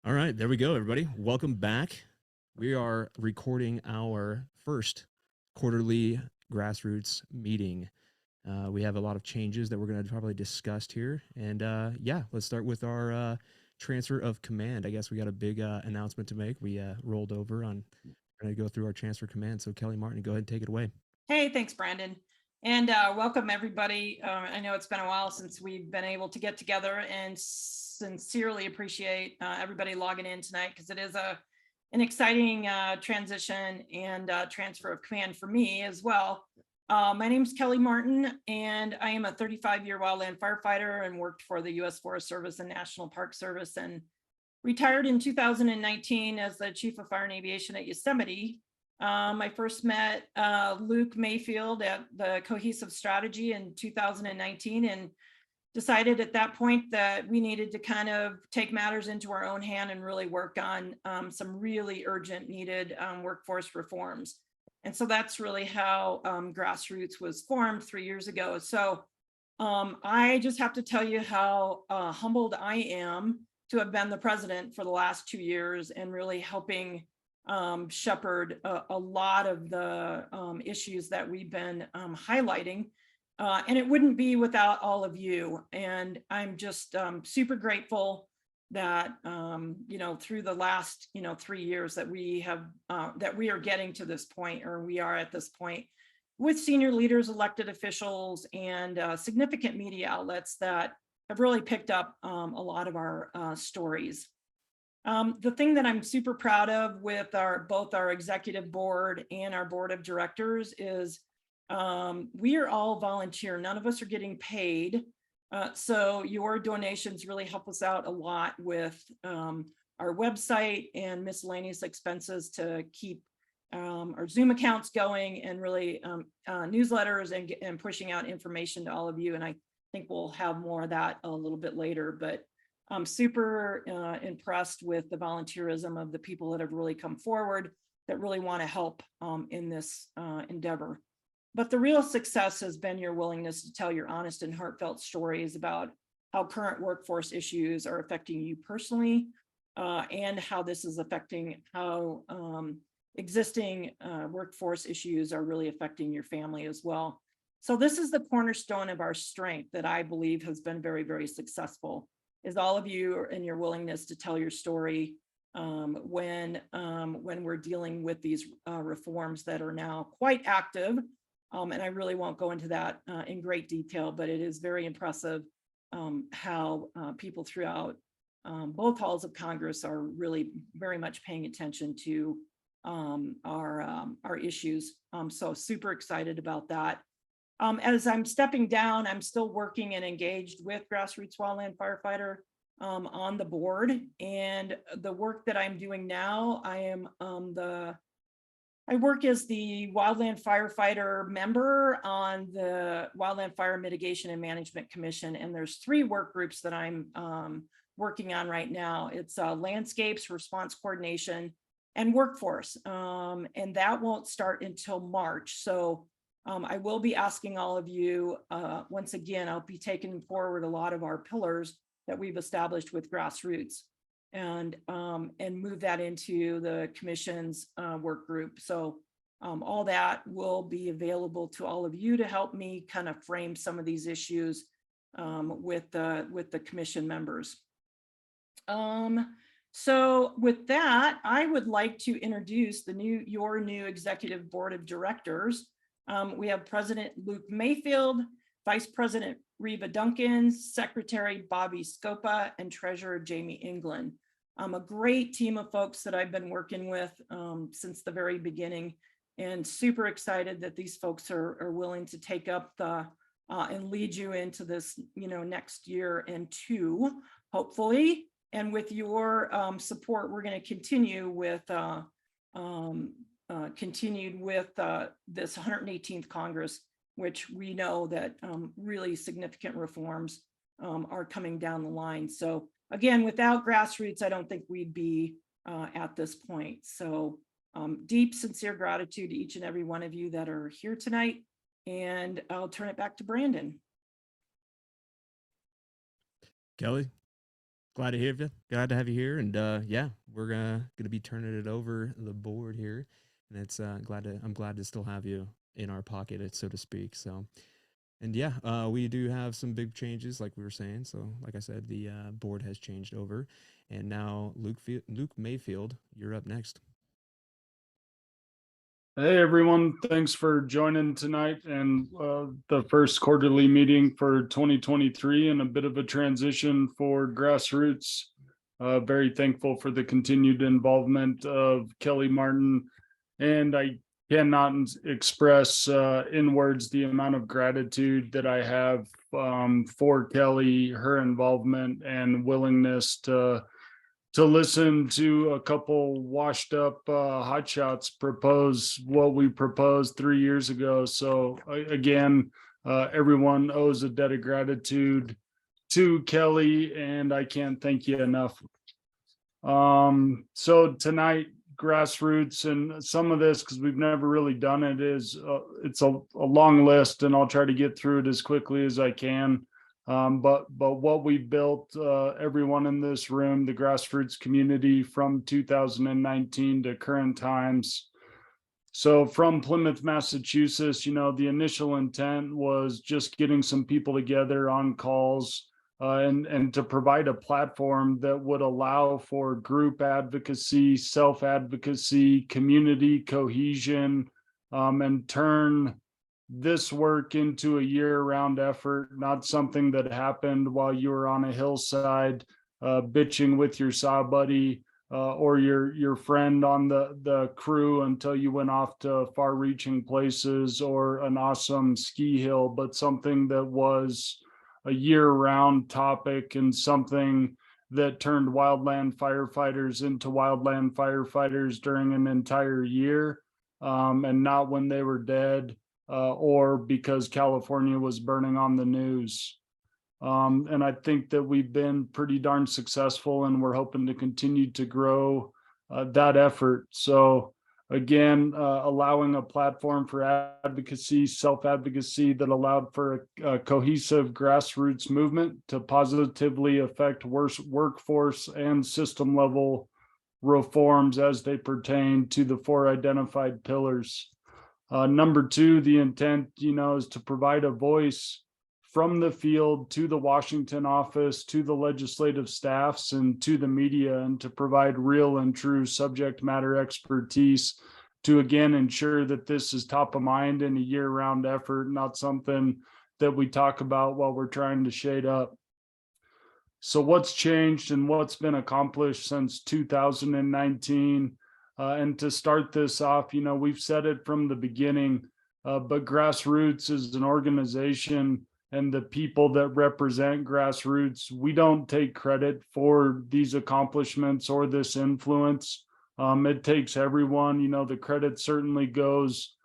All right, there we go, everybody. Welcome back. We are recording our first quarterly grassroots meeting. We have a lot of changes that we're going to probably discuss here. And yeah, let's start with our transfer of command. I guess we got a big announcement to make. We rolled over on going to go through our transfer command. So Kelly Martin, go ahead and take it away. Hey, thanks, Brandon. And welcome, everybody. I know it's been a while since we've been able to get together, and sincerely appreciate everybody logging in tonight, because it is an exciting transition and transfer of command for me as well. My name is Kelly Martin, and I am a 35-year wildland firefighter and worked for the U.S. Forest Service and National Park Service, and retired in 2019 as the Chief of Fire and Aviation at Yosemite. I first met Luke Mayfield at the Cohesive Strategy in 2019, and decided at that point that we needed to kind of take matters into our own hand and really work on some really urgent needed workforce reforms. And so that's really how Grassroots was formed 3 years ago. So I just have to tell you how humbled I am to have been the president for the last 2 years and really helping shepherd a lot of the issues that we've been highlighting. And it wouldn't be without all of you. And I'm just super grateful that, through the last, 3 years that we have, that we are getting to this point, or we are at this point with senior leaders, elected officials, and significant media outlets that have really picked up a lot of our stories. The thing that I'm super proud of with both our executive board and our board of directors is we are all volunteer. None of us are getting paid. So your donations really help us out a lot with our website and miscellaneous expenses to keep our Zoom accounts going, and really newsletters and pushing out information to all of you. And I think we'll have more of that a little bit later, but I'm super impressed with the volunteerism of the people that have really come forward that really want to help in this endeavor. But the real success has been your willingness to tell your honest and heartfelt stories about how current workforce issues are affecting you personally, and how this is affecting how existing workforce issues are really affecting your family as well. So this is the cornerstone of our strength that I believe has been very, very successful, is all of you and your willingness to tell your story when we're dealing with these reforms that are now quite active. And I really won't go into that in great detail, but it is very impressive how people throughout both halls of Congress are really very much paying attention to our issues. So super excited about that. As I'm stepping down, I'm still working and engaged with Grassroots Wildland Firefighter on the board. And the work that I'm doing now, I work as the Wildland Firefighter member on the Wildland Fire Mitigation and Management Commission. And there's 3 work groups that I'm working on right now. It's landscapes, response coordination, and workforce. And that won't start until March. So I will be asking all of you, once again, I'll be taking forward a lot of our pillars that we've established with Grassroots, and move that into the commission's work group. So all that will be available to all of you to help me kind of frame some of these issues with the commission members. So with that, I would like to introduce your new executive board of directors. We have President Luke Mayfield, Vice President Reva Duncan, Secretary Bobby Scopa, and Treasurer Jamie England. A great team of folks that I've been working with since the very beginning, and super excited that these folks are willing to take up and lead you into this, next year and 2, hopefully. And with your support, we're going to continue with this 118th Congress, which we know that really significant reforms are coming down the line. So again, without Grassroots, I don't think we'd be at this point. So deep, sincere gratitude to each and every one of you that are here tonight. And I'll turn it back to Brandon. Kelly, Glad to hear you. Glad to have you here. And yeah, we're gonna be turning it over the board here, and it's I'm glad to still have you in our pocket, so to speak. So, and yeah, we do have some big changes, like we were saying. So, like I said, the board has changed over, and now Luke Mayfield, you're up next. Hey everyone, thanks for joining tonight and the first quarterly meeting for 2023 and a bit of a transition for Grassroots. Very thankful for the continued involvement of Kelly Martin, and I cannot express in words the amount of gratitude that I have for Kelly, her involvement and willingness to listen to a couple washed up hotshots propose what we proposed 3 years ago. So again, everyone owes a debt of gratitude to Kelly, and I can't thank you enough. So tonight, Grassroots, and some of this, because we've never really done it, is it's a long list, and I'll try to get through it as quickly as I can. But what we built, everyone in this room, the Grassroots community from 2019 to current times. So from Plymouth, Massachusetts, the initial intent was just getting some people together on calls, and to provide a platform that would allow for group advocacy, self-advocacy, community cohesion, and turn this work into a year-round effort, not something that happened while you were on a hillside bitching with your saw buddy or your friend on the crew until you went off to far-reaching places or an awesome ski hill, but something that was a year-round topic and something that turned wildland firefighters into wildland firefighters during an entire year, and not when they were dead or because California was burning on the news. And I think that we've been pretty darn successful, and we're hoping to continue to grow that effort. So again, allowing a platform for advocacy, self-advocacy that allowed for a cohesive grassroots movement to positively affect workforce and system level reforms as they pertain to the four identified pillars. Number two, the intent, is to provide a voice from the field to the Washington office, to the legislative staffs, and to the media, and to provide real and true subject matter expertise to, again, ensure that this is top of mind in a year-round effort, not something that we talk about while we're trying to shade up. So what's changed and what's been accomplished since 2019? And to start this off, we've said it from the beginning, but Grassroots is an organization, and the people that represent Grassroots, we don't take credit for these accomplishments or this influence. It takes everyone. The credit certainly goes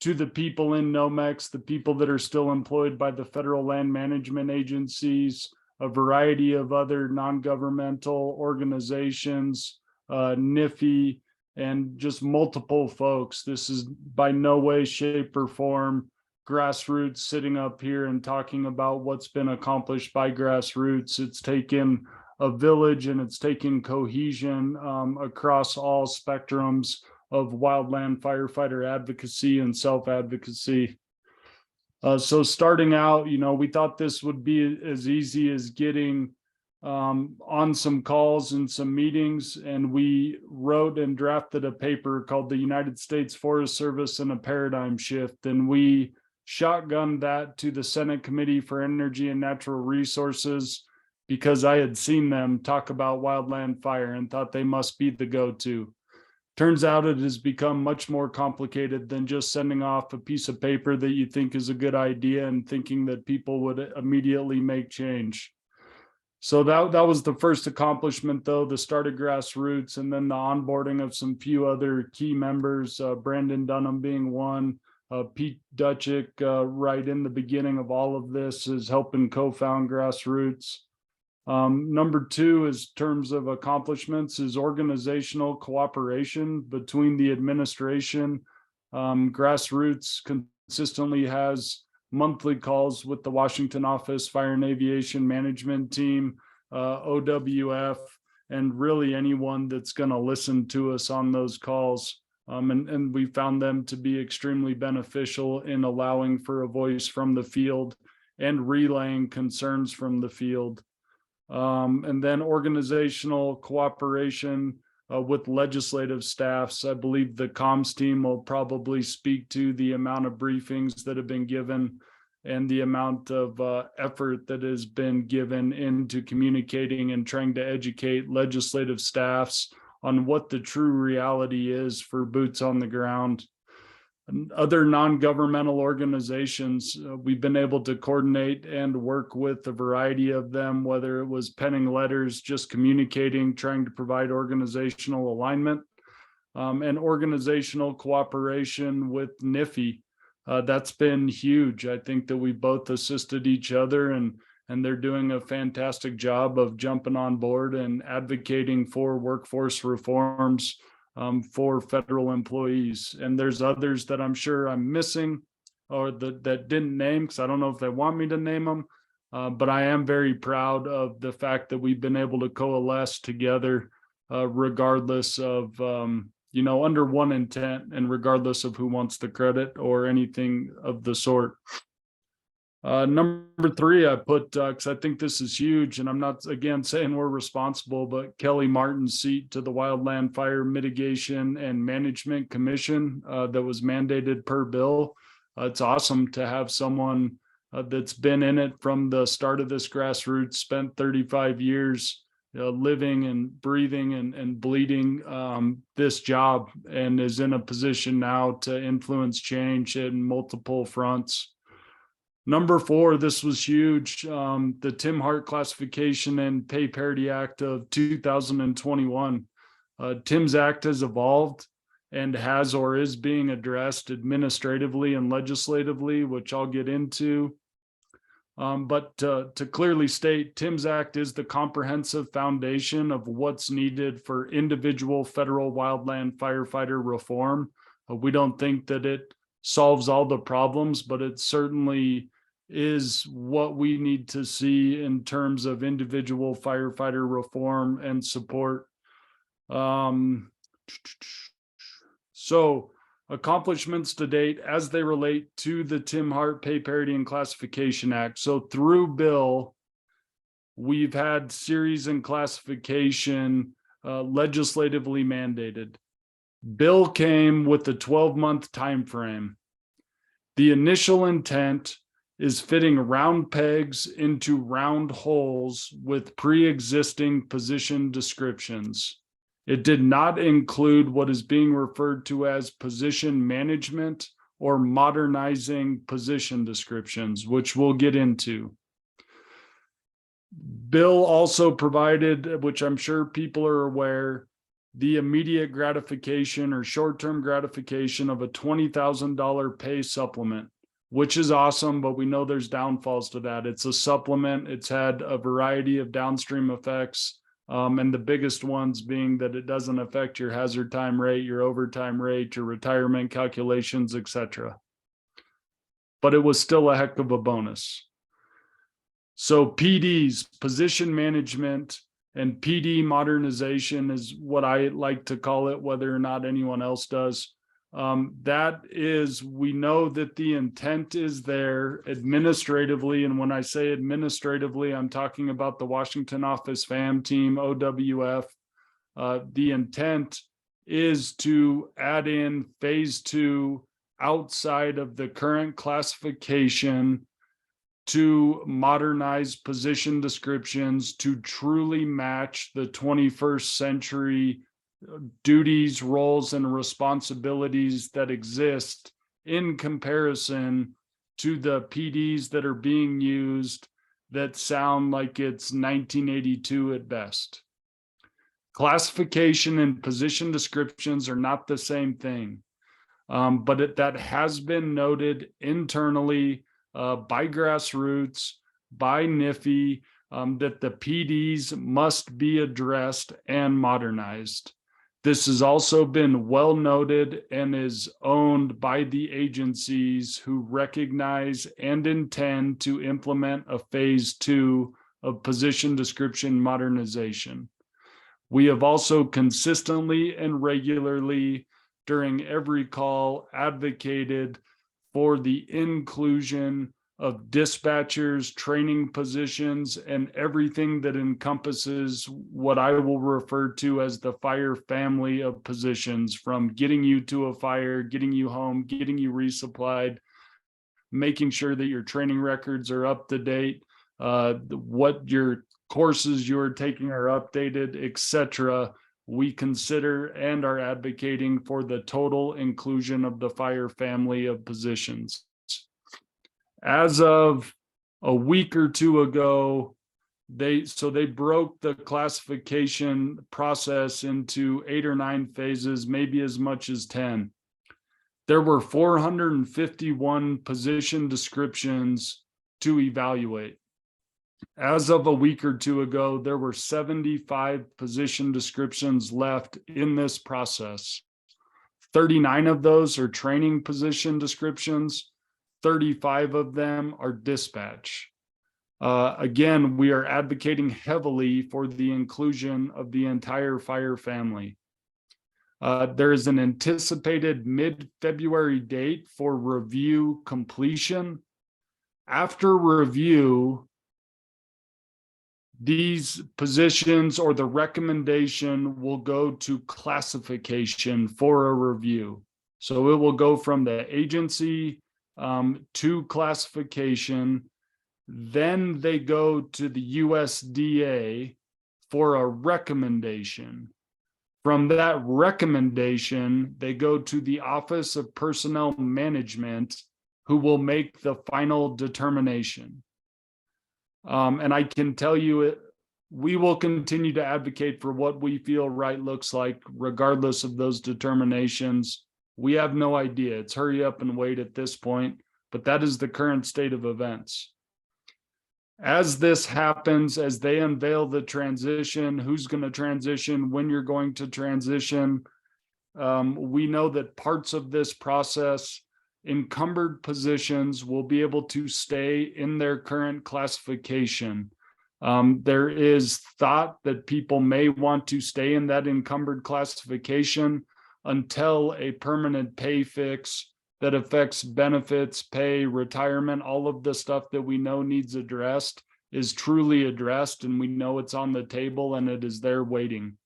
to the people in NOMEX, the people that are still employed by the federal land management agencies, a variety of other non-governmental organizations, NIFI, and just multiple folks. This is by no way, shape, or form Grassroots sitting up here and talking about what's been accomplished by Grassroots. It's taken a village, and it's taken cohesion across all spectrums of wildland firefighter advocacy and self-advocacy. So starting out, we thought this would be as easy as getting on some calls and some meetings, and we wrote and drafted a paper called the United States Forest Service and a Paradigm Shift, and we shotgunned that to the Senate Committee for Energy and Natural Resources because I had seen them talk about wildland fire and thought they must be the go-to. Turns out it has become much more complicated than just sending off a piece of paper that you think is a good idea and thinking that people would immediately make change. So that was the first accomplishment, though, the start of Grassroots, and then the onboarding of some few other key members, Brandon Dunham being one, Pete Dutchick right in the beginning of all of this is helping co-found Grassroots. Number two, is terms of accomplishments, is organizational cooperation between the administration. Grassroots consistently has monthly calls with the Washington office fire and aviation management team OWF, and really anyone that's going to listen to us on those calls. And we found them to be extremely beneficial in allowing for a voice from the field and relaying concerns from the field. And then organizational cooperation with legislative staffs. I believe the comms team will probably speak to the amount of briefings that have been given and the amount of effort that has been given into communicating and trying to educate legislative staffs on what the true reality is for boots on the ground. And other non-governmental organizations, we've been able to coordinate and work with a variety of them, whether it was penning letters, just communicating, trying to provide organizational alignment, and organizational cooperation with NIFI. That's been huge. I think that we both assisted each other, and they're doing a fantastic job of jumping on board and advocating for workforce reforms for federal employees. And there's others that I'm sure I'm missing or that didn't name, because I don't know if they want me to name them. But I am very proud of the fact that we've been able to coalesce together regardless of, under one intent and regardless of who wants the credit or anything of the sort. Number 3, I put, because I think this is huge, and I'm not, again, saying we're responsible, but Kelly Martin's seat to the Wildland Fire Mitigation and Management Commission that was mandated per bill. It's awesome to have someone that's been in it from the start of this grassroots, spent 35 years living and breathing and bleeding this job, and is in a position now to influence change in multiple fronts. Number 4, this was huge. The Tim Hart Classification and Pay Parity Act of 2021. Tim's Act has evolved and has or is being addressed administratively and legislatively, which I'll get into. But to clearly state, Tim's Act is the comprehensive foundation of what's needed for individual federal wildland firefighter reform. We don't think that it solves all the problems, but it certainly is what we need to see in terms of individual firefighter reform and support. So accomplishments to date as they relate to the Tim Hart Pay Parity and Classification Act. So through bill, we've had series and classification legislatively mandated. Bill came with a 12-month time frame. The initial intent is fitting round pegs into round holes with pre-existing position descriptions. It did not include what is being referred to as position management or modernizing position descriptions, which we'll get into. Bill also provided, which I'm sure people are aware, the immediate gratification or short-term gratification of a $20,000 pay supplement, which is awesome, but we know there's downfalls to that. It's a supplement. It's had a variety of downstream effects, and the biggest ones being that it doesn't affect your hazard time rate, your overtime rate, your retirement calculations, etc. But it was still a heck of a bonus. So PDs, position management, and PD modernization is what I like to call it, whether or not anyone else does. That is, we know that the intent is there administratively. And when I say administratively, I'm talking about the Washington Office FAM team, OWF. The intent is to add in phase 2 outside of the current classification to modernize position descriptions to truly match the 21st century duties, roles, and responsibilities that exist in comparison to the PDs that are being used that sound like it's 1982 at best. Classification and position descriptions are not the same thing, but that has been noted internally by Grassroots, by NIFI, that the PDs must be addressed and modernized. This has also been well noted and is owned by the agencies who recognize and intend to implement a phase 2 of position description modernization. We have also consistently and regularly during every call advocated for the inclusion of dispatchers, training positions, and everything that encompasses what I will refer to as the fire family of positions, from getting you to a fire, getting you home, getting you resupplied, making sure that your training records are up to date, what your courses you're taking are updated, etc. We consider and are advocating for the total inclusion of the fire family of positions. As of a week or two ago, they broke the classification process into 8 or 9 phases, maybe as much as 10. There were 451 position descriptions to evaluate. As of a week or two ago, there were 75 position descriptions left in this process. 39 of those are training position descriptions. 35 of them are dispatch. Again, we are advocating heavily for the inclusion of the entire fire family. There is an anticipated mid-February date for review completion. After review, these positions or the recommendation will go to classification for a review. So it will go from the agency to classification. Then they go to the USDA for a recommendation. From that recommendation, they go to the Office of Personnel Management, who will make the final determination. And I can tell you, we will continue to advocate for what we feel right looks like, regardless of those determinations. We have no idea. It's hurry up and wait at this point, but that is the current state of events. As this happens, as they unveil the transition, who's going to transition, when you're going to transition, we know that parts of this process, encumbered positions, will be able to stay in their current classification. There is thought that people may want to stay in that encumbered classification until a permanent pay fix that affects benefits, pay, retirement, all of the stuff that we know needs addressed is truly addressed, and we know it's on the table and it is there waiting.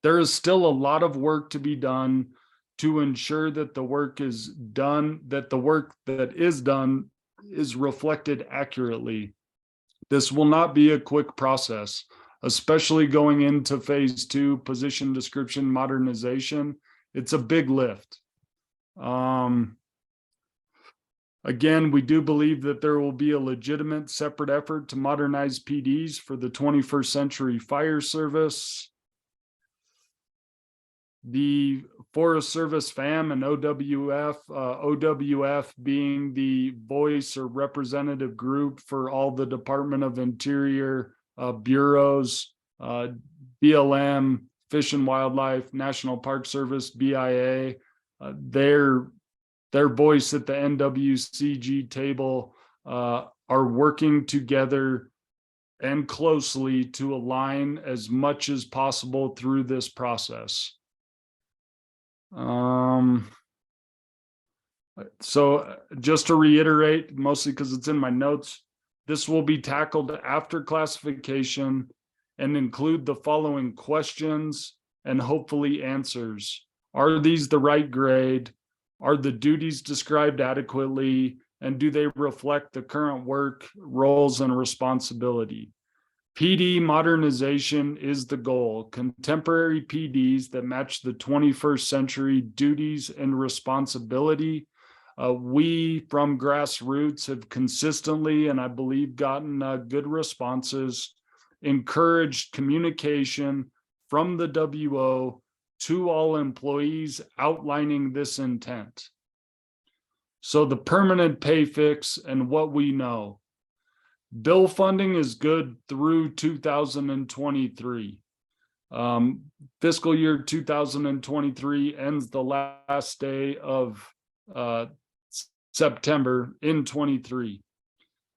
There is still a lot of work to be done to ensure that the work is done, that the work that is done is reflected accurately. This will not be a quick process, especially going into phase 2, position description modernization. It's a big lift. Again, we do believe that there will be a legitimate separate effort to modernize PDs for the 21st century fire service. The Forest Service FAM and OWF, OWF being the voice or representative group for all the Department of Interior bureaus, BLM, Fish and Wildlife, National Park Service, BIA, their voice at the NWCG table are working together and closely to align as much as possible through this process. So just to reiterate, mostly because it's in my notes, this will be tackled after classification and include the following questions and hopefully answers. Are these the right grade? Are the duties described adequately? And do they reflect the current work, roles, and responsibility? PD modernization is the goal. Contemporary PDs that match the 21st century duties and responsibility. We from Grassroots have consistently, and I believe gotten good responses, encouraged communication from the WO to all employees outlining this intent. So the permanent pay fix and what we know. Bill funding is good through 2023. Fiscal year 2023 ends the last day of September in 23.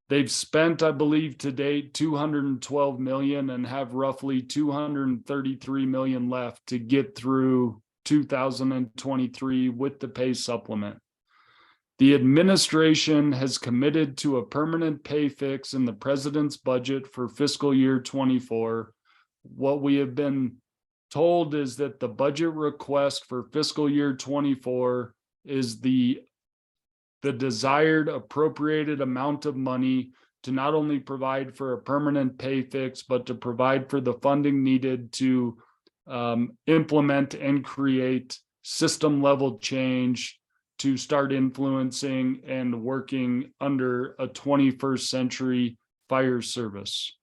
They've spent, I believe, to date 212 million and have roughly 233 million left to get through 2023 with the pay supplement. The administration has committed to a permanent pay fix in the president's budget for fiscal year 24. What we have been told is that the budget request for fiscal year 24 is the desired appropriated amount of money to not only provide for a permanent pay fix, but to provide for the funding needed to implement and create system level change to start influencing and working under a 21st century fire service.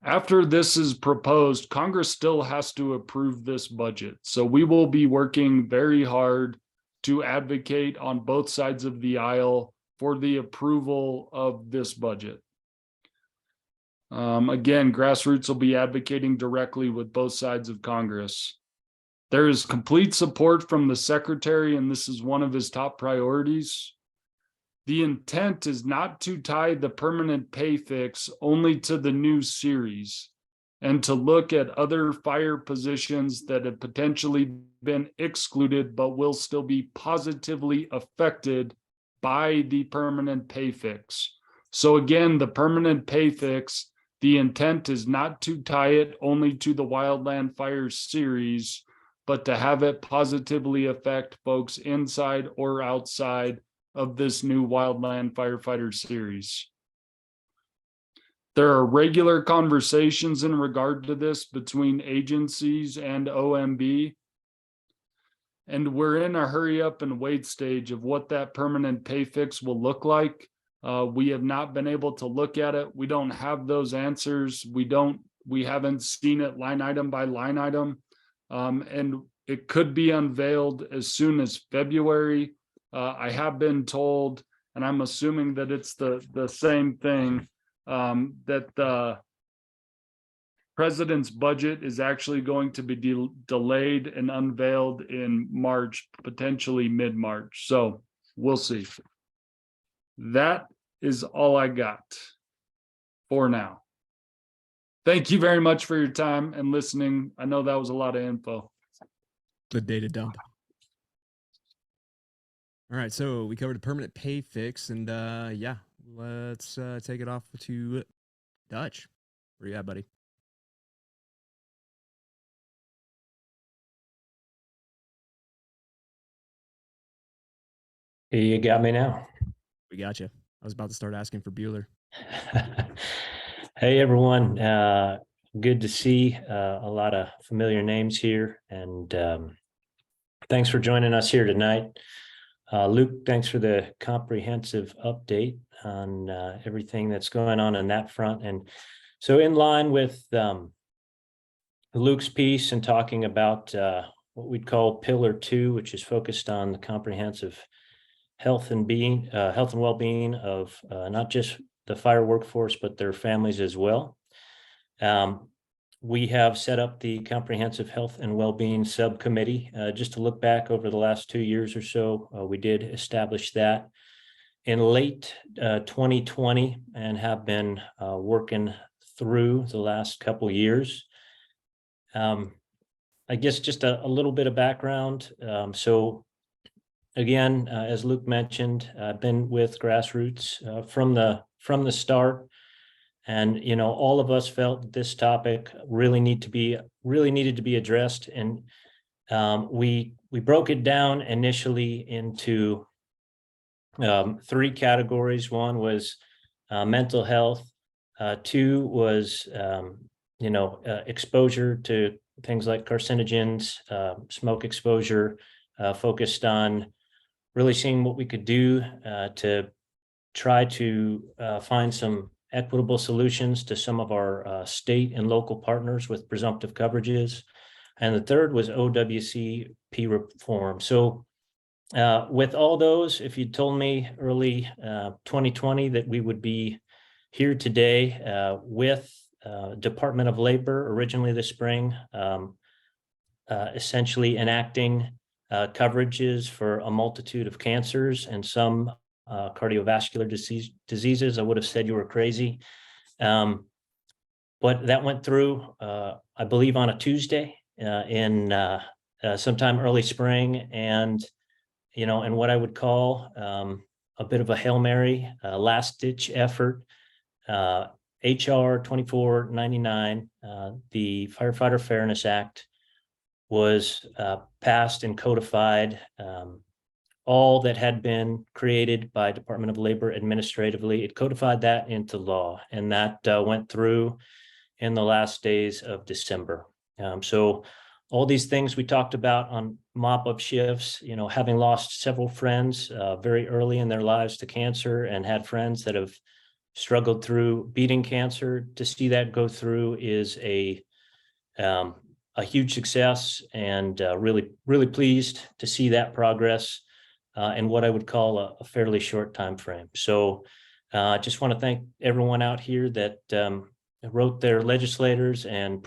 After this is proposed, Congress still has to approve this budget. So we will be working very hard to advocate on both sides of the aisle for the approval of this budget. Again, Grassroots will be advocating directly with both sides of Congress. There is complete support from the secretary, and this is one of his top priorities. The intent is not to tie the permanent pay fix only to the new series, and to look at other fire positions that have potentially been excluded but will still be positively affected by the permanent pay fix. So again, the permanent pay fix, the intent is not to tie it only to the Wildland Fire series, but to have it positively affect folks inside or outside of this new Wildland Firefighter series. There are regular conversations in regard to this between agencies and OMB. And we're in a hurry up and wait stage of what that permanent pay fix will look like. We have not been able to look at it. We don't have those answers. We haven't seen it line item by line item. And it could be unveiled as soon as February. I have been told, and I'm assuming that it's the same thing, that the president's budget is actually going to be delayed and unveiled in March, potentially mid-March. So we'll see. That is all I got for now. Thank you very much for your time and listening. I know that was a lot of info. Good data dump. All right, so we covered a permanent pay fix, and yeah, let's take it off to Dutch. Where you at, buddy? You got me now. We got you. I was about to start asking for Bueller. Hey, everyone. Good to see a lot of familiar names here. And thanks for joining us here tonight. Luke, thanks for the comprehensive update on everything that's going on that front. And so in line with Luke's piece and talking about what we'd call Pillar 2, which is focused on the comprehensive health and well-being of not just the fire workforce, but their families as well. We have set up the Comprehensive Health and Wellbeing Subcommittee. Just to look back over the last 2 years or so, we did establish that in late 2020 and have been working through the last couple of years. I guess just a little bit of background. So again, as Luke mentioned, I've been with Grassroots from the start. And, you know, all of us felt this topic really needed to be addressed. And we broke it down initially into 3 categories. One was mental health. 2 was, exposure to things like carcinogens, smoke exposure, focused on really seeing what we could do to try to find some equitable solutions to some of our state and local partners with presumptive coverages. And the 3rd was OWCP reform. So with all those, if you told me early 2020 that we would be here today with Department of Labor originally this spring, essentially enacting coverages for a multitude of cancers, and some cardiovascular diseases, I would have said you were crazy. But that went through, I believe, on a Tuesday in sometime early spring, and in what I would call a bit of a Hail Mary, last ditch effort. HR 2499, the Firefighter Fairness Act, was passed and codified. All that had been created by Department of Labor administratively, it codified that into law, and that went through in the last days of December. So all these things we talked about on mop-up shifts, having lost several friends very early in their lives to cancer, and had friends that have struggled through beating cancer, to see that go through is a huge success, and really, really pleased to see that progress in what I would call a fairly short time frame. So I just want to thank everyone out here that wrote their legislators and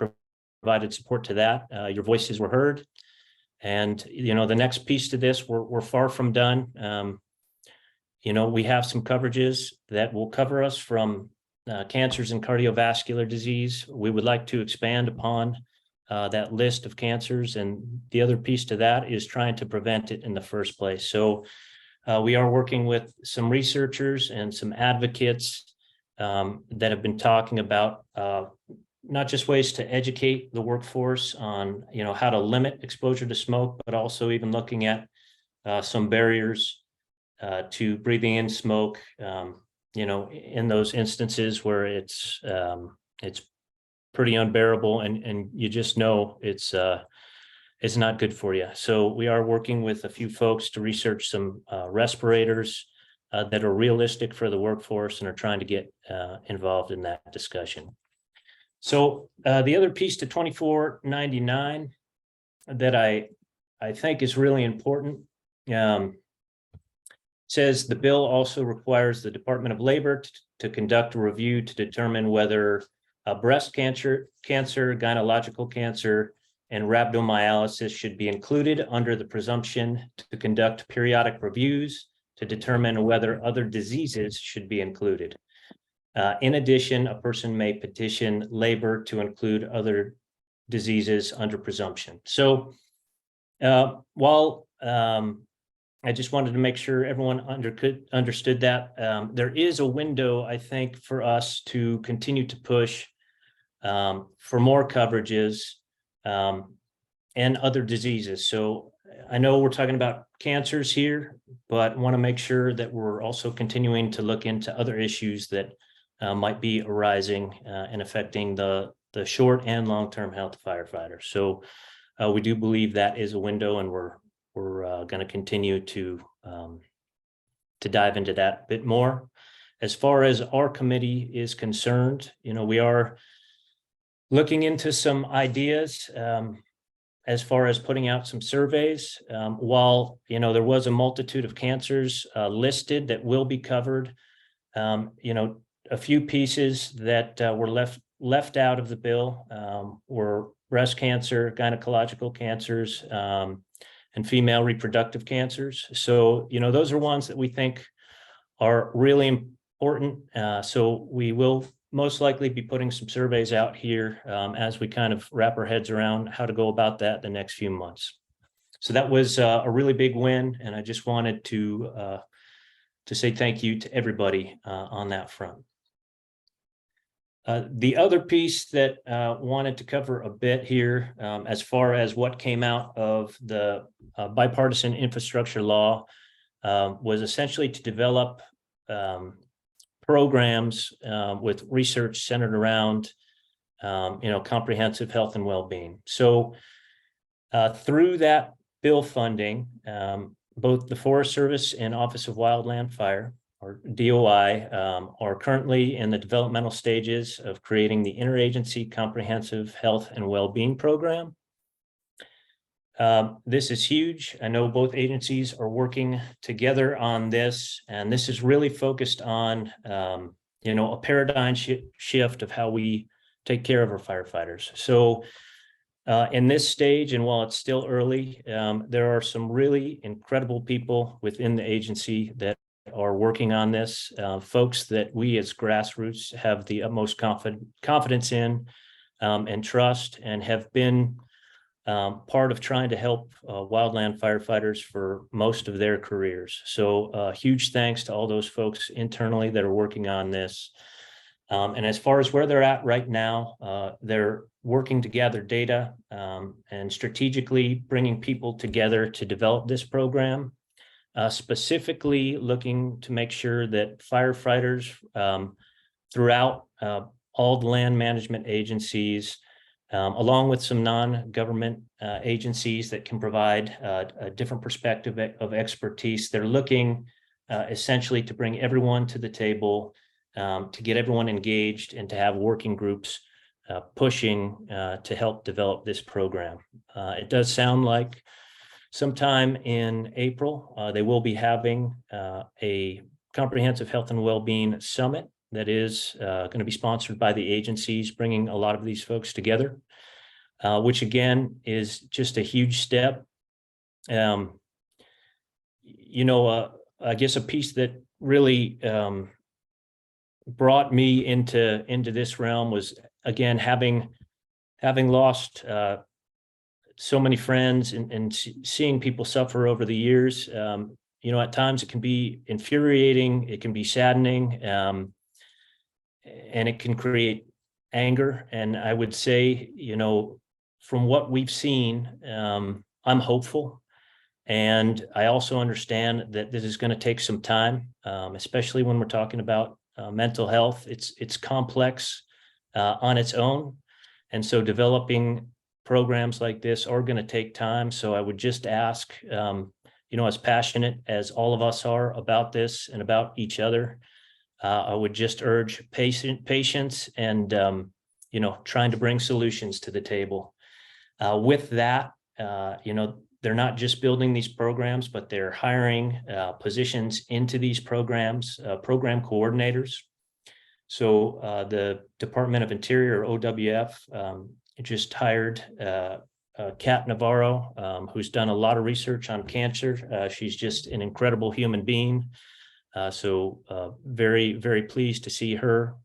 provided support to that. Your voices were heard. And, the next piece to this, we're far from done. We have some coverages that will cover us from cancers and cardiovascular disease. We would like to expand upon that list of cancers. And the other piece to that is trying to prevent it in the first place. So we are working with some researchers and some advocates that have been talking about not just ways to educate the workforce on, how to limit exposure to smoke, but also even looking at some barriers to breathing in smoke, in those instances where it's pretty unbearable, and you just know it's not good for you. So we are working with a few folks to research some respirators that are realistic for the workforce, and are trying to get involved in that discussion. So the other piece to 2499 that I think is really important says the bill also requires the Department of Labor to conduct a review to determine whether breast cancer, gynecological cancer, and rhabdomyolysis should be included under the presumption to conduct periodic reviews to determine whether other diseases should be included. In addition, a person may petition labor to include other diseases under presumption. So while I just wanted to make sure everyone understood that there is a window, I think, for us to continue to push for more coverages and other diseases. So I know we're talking about cancers here, but want to make sure that we're also continuing to look into other issues that might be arising and affecting the short and long-term health of firefighters. So we do believe that is a window, and we're going to continue to dive into that a bit more. As far as our committee is concerned, we are looking into some ideas as far as putting out some surveys. While there was a multitude of cancers listed that will be covered, a few pieces that were left out of the bill were breast cancer, gynecological cancers, and female reproductive cancers. So, those are ones that we think are really important. So we will most likely be putting some surveys out here as we kind of wrap our heads around how to go about that the next few months. So that was a really big win, and I just wanted to say thank you to everybody on that front. The other piece that wanted to cover a bit here, as far as what came out of the bipartisan infrastructure law, was essentially to develop programs with research centered around, comprehensive health and well-being. So through that bill funding, both the Forest Service and Office of Wildland Fire, or DOI, are currently in the developmental stages of creating the Interagency Comprehensive Health and Wellbeing Program. This is huge. I know both agencies are working together on this, and this is really focused on, a paradigm shift of how we take care of our firefighters. So in this stage, and while it's still early, there are some really incredible people within the agency that are working on this, folks that we as Grassroots have the utmost confidence in and trust, and have been part of trying to help wildland firefighters for most of their careers. So huge thanks to all those folks internally that are working on this. And as far as where they're at right now, they're working to gather data and strategically bringing people together to develop this program, specifically looking to make sure that firefighters throughout all the land management agencies, along with some non-government agencies that can provide a different perspective of expertise, they're looking essentially to bring everyone to the table, to get everyone engaged, and to have working groups pushing to help develop this program. It does sound like sometime in April, they will be having a comprehensive health and well-being summit that is going to be sponsored by the agencies, bringing a lot of these folks together, which again is just a huge step. I guess a piece that really brought me into this realm was, again, having lost so many friends and seeing people suffer over the years. At times it can be infuriating, it can be saddening, and it can create anger. And I would say, from what we've seen, I'm hopeful. And I also understand that this is going to take some time, especially when we're talking about mental health. It's complex on its own. And so developing programs like this are going to take time. So I would just ask, as passionate as all of us are about this and about each other, I would just urge patience and, trying to bring solutions to the table. With that, they're not just building these programs, but they're hiring positions into these programs, program coordinators. So the Department of Interior, or OWF, just hired Kat Navarro, who's done a lot of research on cancer. She's just an incredible human being. So very, very pleased to see her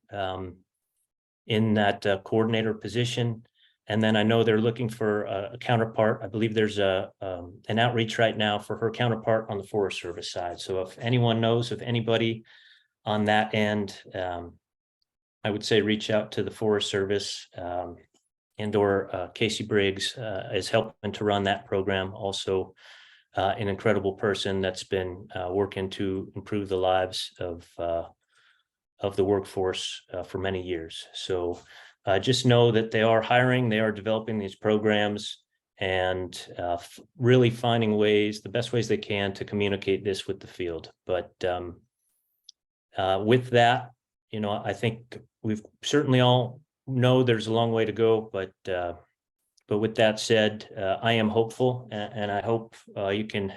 in that coordinator position. And then I know they're looking for a counterpart. I believe there's an outreach right now for her counterpart on the Forest Service side. So if anyone knows of anybody on that end, I would say reach out to the Forest Service, and/or Casey Briggs is helping to run that program. Also, an incredible person that's been working to improve the lives of the workforce for many years. So just know that they are hiring, they are developing these programs, and really finding ways, the best ways they can, to communicate this with the field. But with that, I think we've certainly all know there's a long way to go, but with that said, I am hopeful, and I hope you can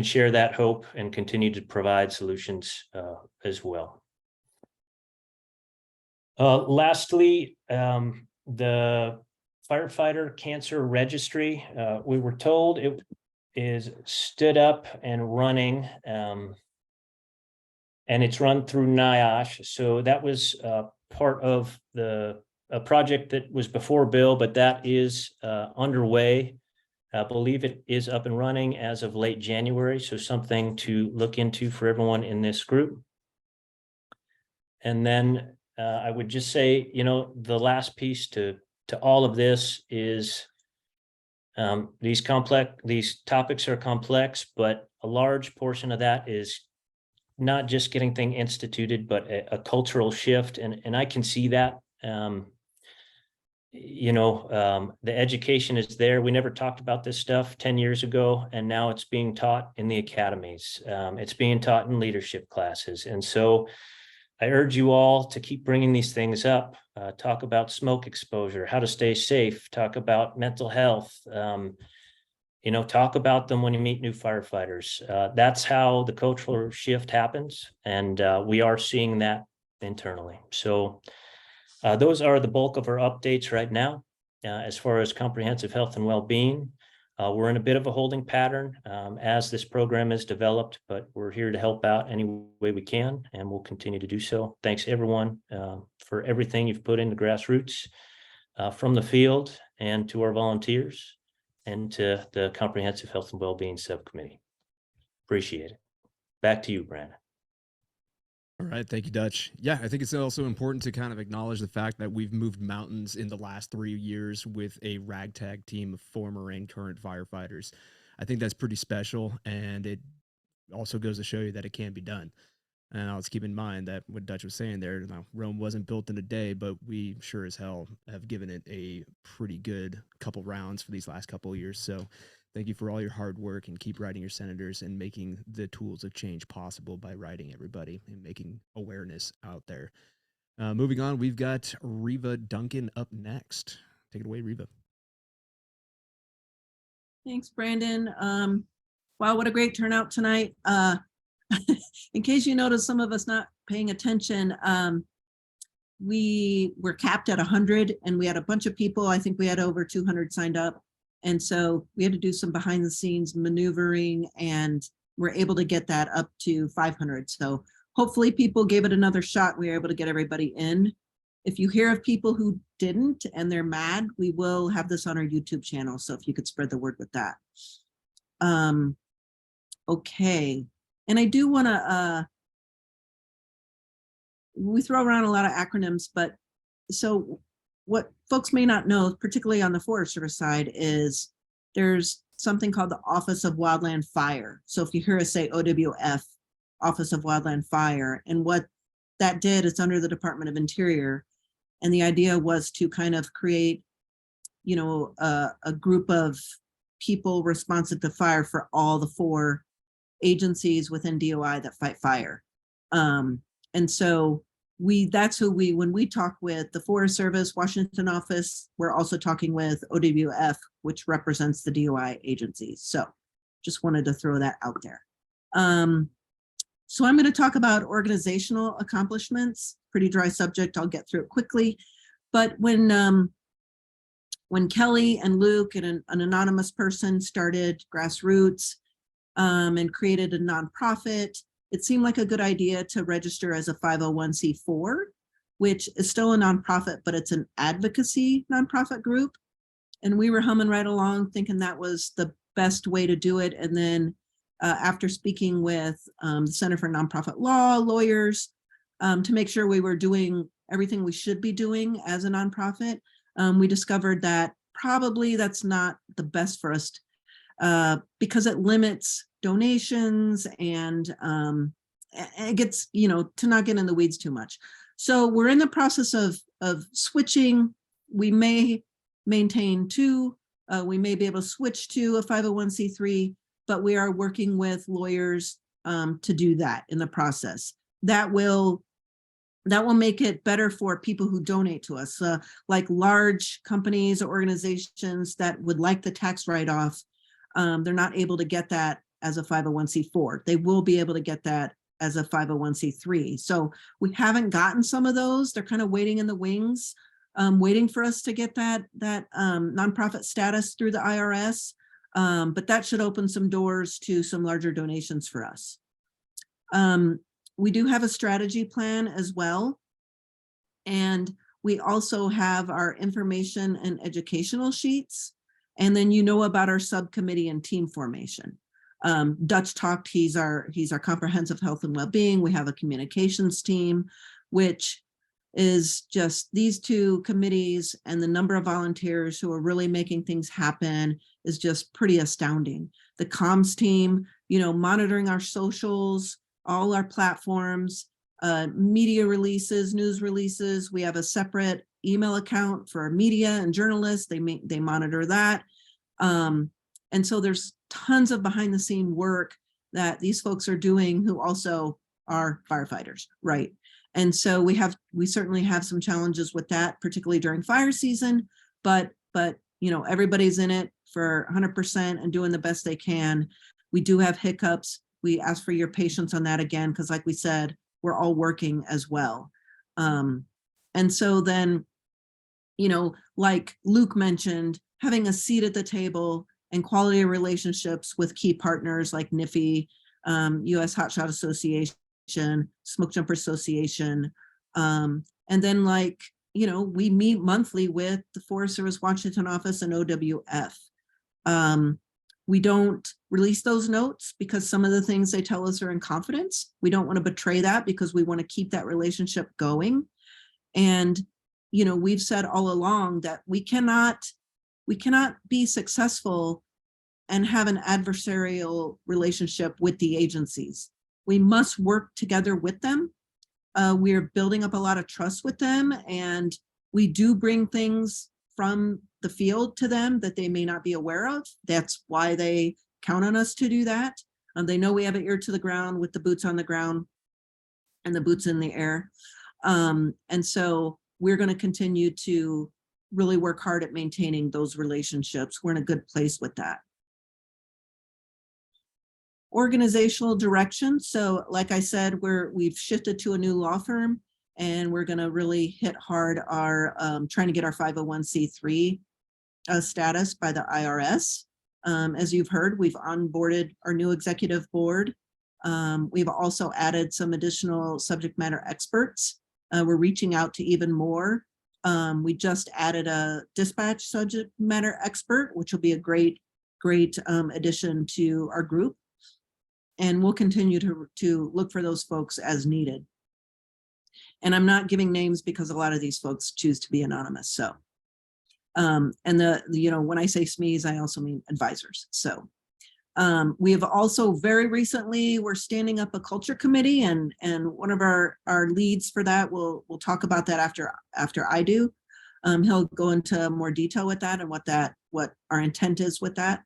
share that hope and continue to provide solutions as well. Lastly, the Firefighter Cancer Registry, we were told it is stood up and running, and it's run through NIOSH. So that was part of a project that was before Bill, but that is underway. I believe it is up and running as of late January. So something to look into for everyone in this group. And then I would just say, the last piece to all of this is these topics are complex, but a large portion of that is not just getting things instituted, but a cultural shift. And I can see that. The education is there. We never talked about this stuff 10 years ago, and now it's being taught in the academies. It's being taught in leadership classes. And so I urge you all to keep bringing these things up. Talk about smoke exposure, how to stay safe, talk about mental health, talk about them when you meet new firefighters. That's how the cultural shift happens. And we are seeing that internally. So those are the bulk of our updates right now, as far as comprehensive health and well-being. We're in a bit of a holding pattern as this program is developed, but we're here to help out any way we can, and we'll continue to do so. Thanks everyone for everything you've put into Grassroots from the field, and to our volunteers, and to the Comprehensive Health and Wellbeing Subcommittee. Appreciate it. Back to you, Brandon. All right. Thank you, Dutch. Yeah, I think it's also important to kind of acknowledge the fact that we've moved mountains in the last 3 years with a ragtag team of former and current firefighters. I think that's pretty special, and it also goes to show you that it can be done. And let's keep in mind that what Dutch was saying there, Rome wasn't built in a day, but we sure as hell have given it a pretty good couple rounds for these last couple of years. So thank you for all your hard work, and keep writing your senators and making the tools of change possible by writing everybody and making awareness out there. Moving on, we've got Reva Duncan up next. Take it away, Reva. Thanks, Brandon. Wow, what a great turnout tonight. In case you notice some of us not paying attention, we were capped at 100, and we had a bunch of people. I think we had over 200 signed up. And so we had to do some behind the scenes maneuvering, and we're able to get that up to 500. So hopefully people gave it another shot. We were able to get everybody in. If you hear of people who didn't and they're mad, we will have this on our YouTube channel. So if you could spread the word with that. Okay. And I do want to, we throw around a lot of acronyms, but so what folks may not know, particularly on the Forest Service side, is there's something called the Office of Wildland Fire. So if you hear us say OWF, Office of Wildland Fire, and what that did, it's under the Department of Interior. And the idea was to kind of create, you know, a group of people responsive to fire for all the 4 agencies within DOI that fight fire. And so that's who when we talk with the Forest Service, Washington office, we're also talking with OWF, which represents the DOI agencies. So just wanted to throw that out there. So I'm going to talk about organizational accomplishments. Pretty dry subject. I'll get through it quickly. But when Kelly and Luke and an anonymous person started Grassroots and created a nonprofit, it seemed like a good idea to register as a 501c4, which is still a nonprofit, but it's an advocacy nonprofit group. And we were humming right along thinking that was the best way to do it. And then after speaking with the Center for Nonprofit Law, lawyers, to make sure we were doing everything we should be doing as a nonprofit, we discovered that probably that's not the best for us because it limits donations and it gets, you know, to not get in the weeds too much. So we're in the process of switching. We may maintain 2, we may be able to switch to a 501c3, but we are working with lawyers to do that in the process. That will make it better for people who donate to us, like large companies or organizations that would like the tax write-off. They're not able to get that as a 501c4. They will be able to get that as a 501c3. So we haven't gotten some of those. They're kind of waiting in the wings, waiting for us to get that nonprofit status through the IRS. But that should open some doors to some larger donations for us. We do have a strategy plan as well. And we also have our information and educational sheets. And then you know about our subcommittee and team formation. Dutch talked, he's our comprehensive health and well-being. We have a communications team, which is just these 2 committees, and the number of volunteers who are really making things happen is just pretty astounding. The comms team, you know, monitoring our socials, all our platforms, media releases, news releases. We have a separate email account for our media and journalists. They monitor that. And so there's tons of behind the scene work that these folks are doing who also are firefighters, right? And so we certainly have some challenges with that, particularly during fire season, but you know, everybody's in it for 100% and doing the best they can. We do have hiccups. We ask for your patience on that again, because like we said, we're all working as well. And so then, you know, like Luke mentioned, having a seat at the table and quality of relationships with key partners like NIFI, US Hotshot Association, Smoke Jumper Association. And then like, we meet monthly with the Forest Service Washington office and OWF. We don't release those notes because some of the things they tell us are in confidence. We don't want to betray that because we want to keep that relationship going. And, we've said all along that we cannot be successful and have an adversarial relationship with the agencies. We must work together with them. We're building up a lot of trust with them, and we do bring things from the field to them that they may not be aware of. That's why they count on us to do that. They know we have an ear to the ground with the boots on the ground and the boots in the air. And so we're going to continue to really work hard at maintaining those relationships. We're in a good place with that. Organizational direction. So like I said, we've shifted to a new law firm, and we're going to really hit hard our trying to get our 501c3 status by the IRS. As you've heard, we've onboarded our new executive board. We've also added some additional subject matter experts. We're reaching out to even more. We just added a dispatch subject matter expert, which will be a great addition to our group. And we'll continue to look for those folks as needed. And I'm not giving names because a lot of these folks choose to be anonymous. So, and when I say SMEs, I also mean advisors. So we have also very recently, we're standing up a culture committee, and one of our leads for that, we'll talk about that after I do. He'll go into more detail with that and what our intent is with that.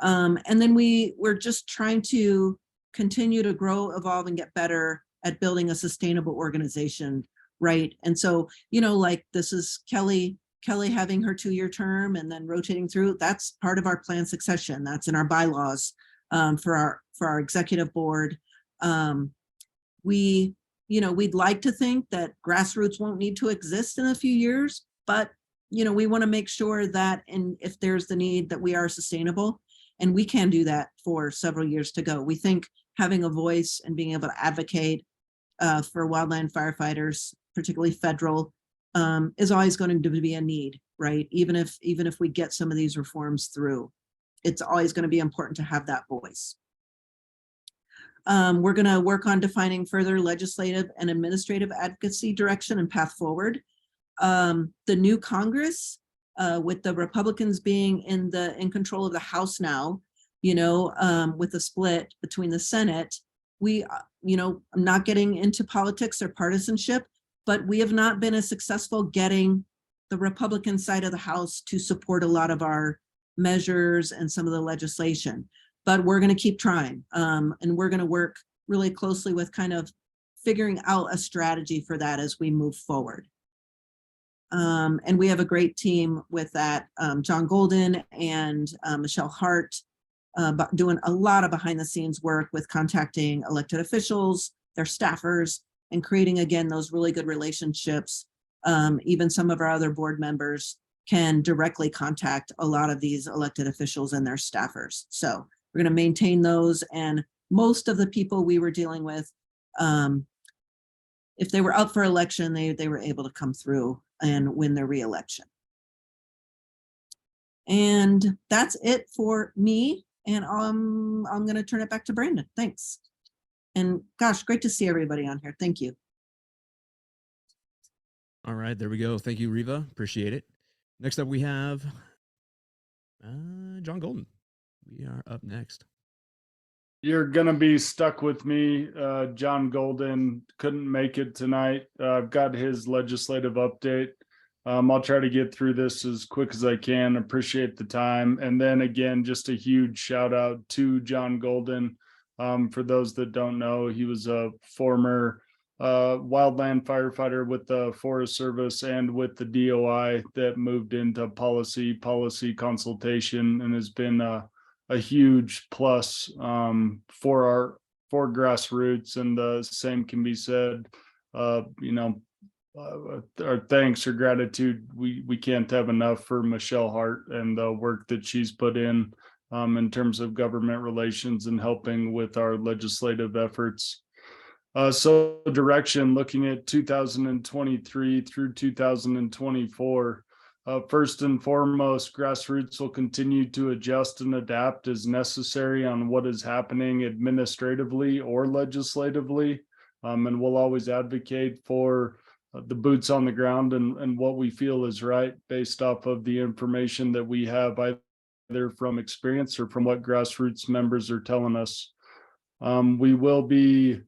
And then we're just trying to continue to grow, evolve, and get better at building a sustainable organization, right? And so, like this is Kelly having her 2-year term and then rotating through. That's part of our planned succession. That's in our bylaws for our executive board. We'd like to think that Grassroots won't need to exist in a few years, but we want to make sure that, and if there's the need, that we are sustainable. And we can do that for several years to go. We think having a voice and being able to advocate for wildland firefighters, particularly federal, is always going to be a need, right? Even if we get some of these reforms through, it's always going to be important to have that voice. We're going to work on defining further legislative and administrative advocacy direction and path forward. The new Congress, with the Republicans being in control of the House now, with the split between the Senate, I'm not getting into politics or partisanship, but we have not been as successful getting the Republican side of the House to support a lot of our measures and some of the legislation. But we're going to keep trying, and we're going to work really closely with kind of figuring out a strategy for that as we move forward. And we have a great team with that. John Golden and Michelle Hart doing a lot of behind the scenes work with contacting elected officials, their staffers, and creating, again, those really good relationships. Even some of our other board members can directly contact a lot of these elected officials and their staffers. So we're going to maintain those. And most of the people we were dealing with, if they were up for election, they were able to come through and win their re-election. And that's it for me. And I'm going to turn it back to Brandon. Thanks. And gosh, great to see everybody on here. Thank you. All right, there we go. Thank you, Riva. Appreciate it. Next up, we have John Golden. We are up next. You're going to be stuck with me. John Golden couldn't make it tonight. I've got his legislative update. I'll try to get through this as quick as I can. Appreciate the time. And then again, just a huge shout out to John Golden. For those that don't know, he was a former wildland firefighter with the Forest Service and with the DOI that moved into policy consultation, and has been a huge plus for Grassroots. And the same can be said, our thanks or gratitude. We can't have enough for Michelle Hart and the work that she's put in terms of government relations and helping with our legislative efforts. So direction, looking at 2023 through 2024. First and foremost, Grassroots will continue to adjust and adapt as necessary on what is happening administratively or legislatively. And we'll always advocate for the boots on the ground and what we feel is right based off of the information that we have either from experience or from what Grassroots members are telling us. We will be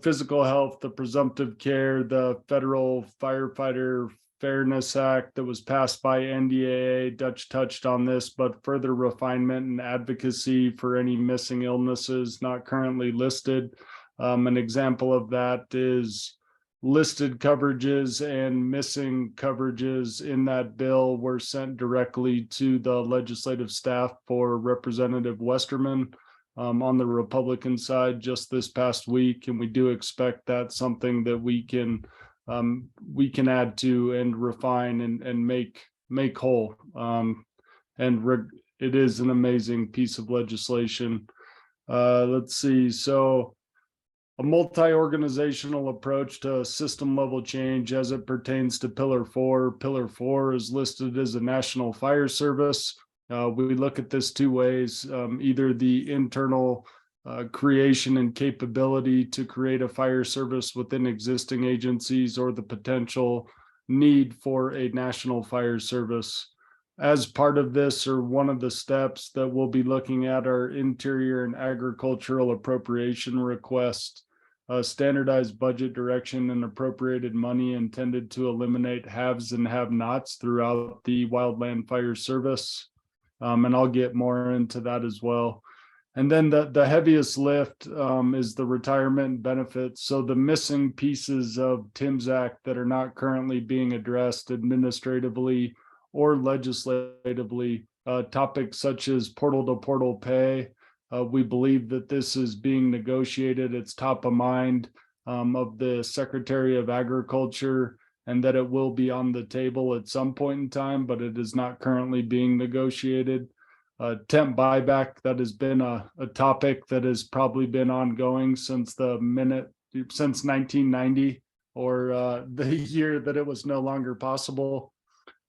physical health, the presumptive care, the federal firefighter Fairness Act that was passed by NDAA. Dutch touched on this, but further refinement and advocacy for any missing illnesses not currently listed. An example of that is listed coverages and missing coverages in that bill were sent directly to the legislative staff for Representative Westerman on the Republican side just this past week. And we do expect that's something that we can add to and refine and make whole. It is an amazing piece of legislation. Let's see. So a multi-organizational approach to system level change as it pertains to Pillar 4. Pillar 4 is listed as a national fire service. We look at this two ways, either the internal creation and capability to create a fire service within existing agencies or the potential need for a national fire service. As part of this, or one of the steps that we'll be looking at, our interior and agricultural appropriation request, standardized budget direction and appropriated money intended to eliminate haves and have-nots throughout the Wildland Fire Service. And I'll get more into that as well. And then the heaviest lift is the retirement benefits. So the missing pieces of Tim's Act that are not currently being addressed administratively or legislatively, topics such as portal to portal pay. We believe that this is being negotiated. It's top of mind of the Secretary of Agriculture, and that it will be on the table at some point in time, but it is not currently being negotiated. Temp buyback, that has been a topic that has probably been ongoing since 1990, or the year that it was no longer possible.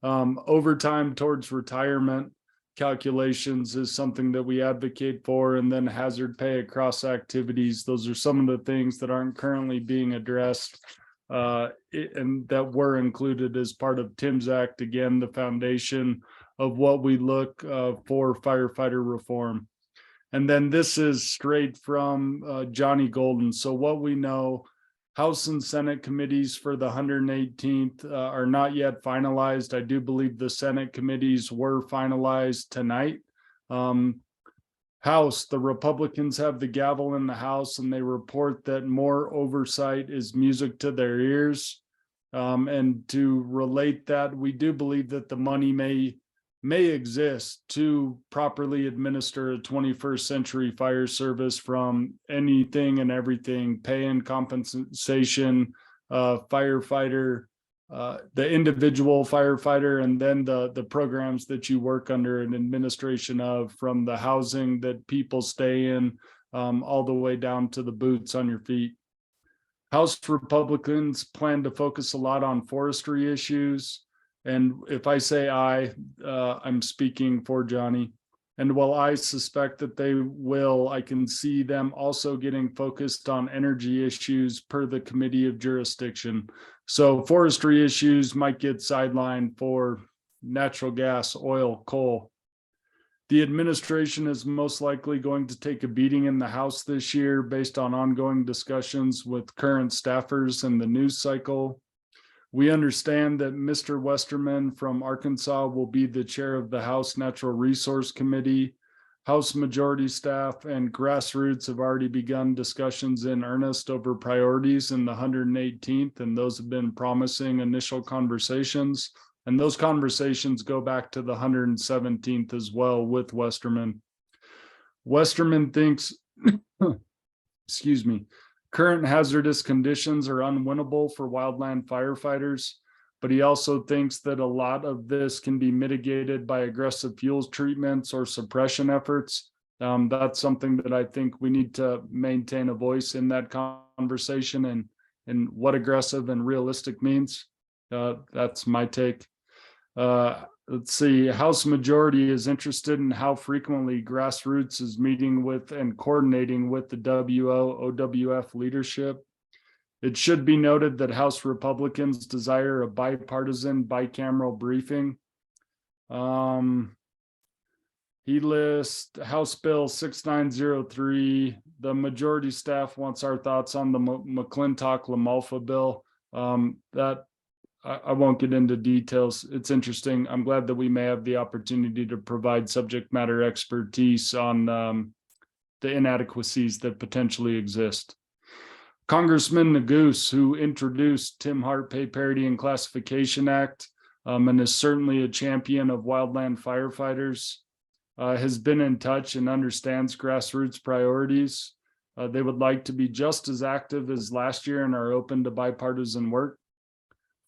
Overtime towards retirement calculations is something that we advocate for, and then hazard pay across activities. Those are some of the things that aren't currently being addressed and that were included as part of Tim's Act. Again, the foundation of what we look for firefighter reform. And then this is straight from Johnny Golden. So what we know, House and Senate committees for the 118th are not yet finalized. I do believe the Senate committees were finalized tonight. House, the Republicans have the gavel in the House, and they report that more oversight is music to their ears. And to relate that, we do believe that the money may exist to properly administer a 21st century fire service, from anything and everything, pay and compensation, firefighter, the individual firefighter, and then the programs that you work under an administration of, from the housing that people stay in, all the way down to the boots on your feet. House Republicans plan to focus a lot on forestry issues. And if I say I'm speaking for Johnny. And while I suspect that they will, I can see them also getting focused on energy issues per the committee of jurisdiction. So forestry issues might get sidelined for natural gas, oil, coal. The administration is most likely going to take a beating in the House this year based on ongoing discussions with current staffers and the news cycle. We understand that Mr. Westerman from Arkansas will be the chair of the House Natural Resource Committee. House Majority Staff and Grassroots have already begun discussions in earnest over priorities in the 118th, and those have been promising initial conversations. And those conversations go back to the 117th as well with Westerman. Westerman thinks, excuse me, Current hazardous conditions are unwinnable for wildland firefighters, but he also thinks that a lot of this can be mitigated by aggressive fuels treatments or suppression efforts. That's something that I think we need to maintain a voice in that conversation and what aggressive and realistic means. That's my take. Let's see, House Majority is interested in how frequently Grassroots is meeting with and coordinating with the WO/OWF leadership. It should be noted that House Republicans desire a bipartisan bicameral briefing. He lists House Bill 6903. The majority staff wants our thoughts on the McClintock-LaMalfa bill. That I won't get into details. It's interesting. I'm glad that we may have the opportunity to provide subject matter expertise on the inadequacies that potentially exist. Congressman Nagoose, who introduced Tim Hart Pay Parity and Classification Act and is certainly a champion of wildland firefighters, has been in touch and understands Grassroots priorities. They would like to be just as active as last year and are open to bipartisan work.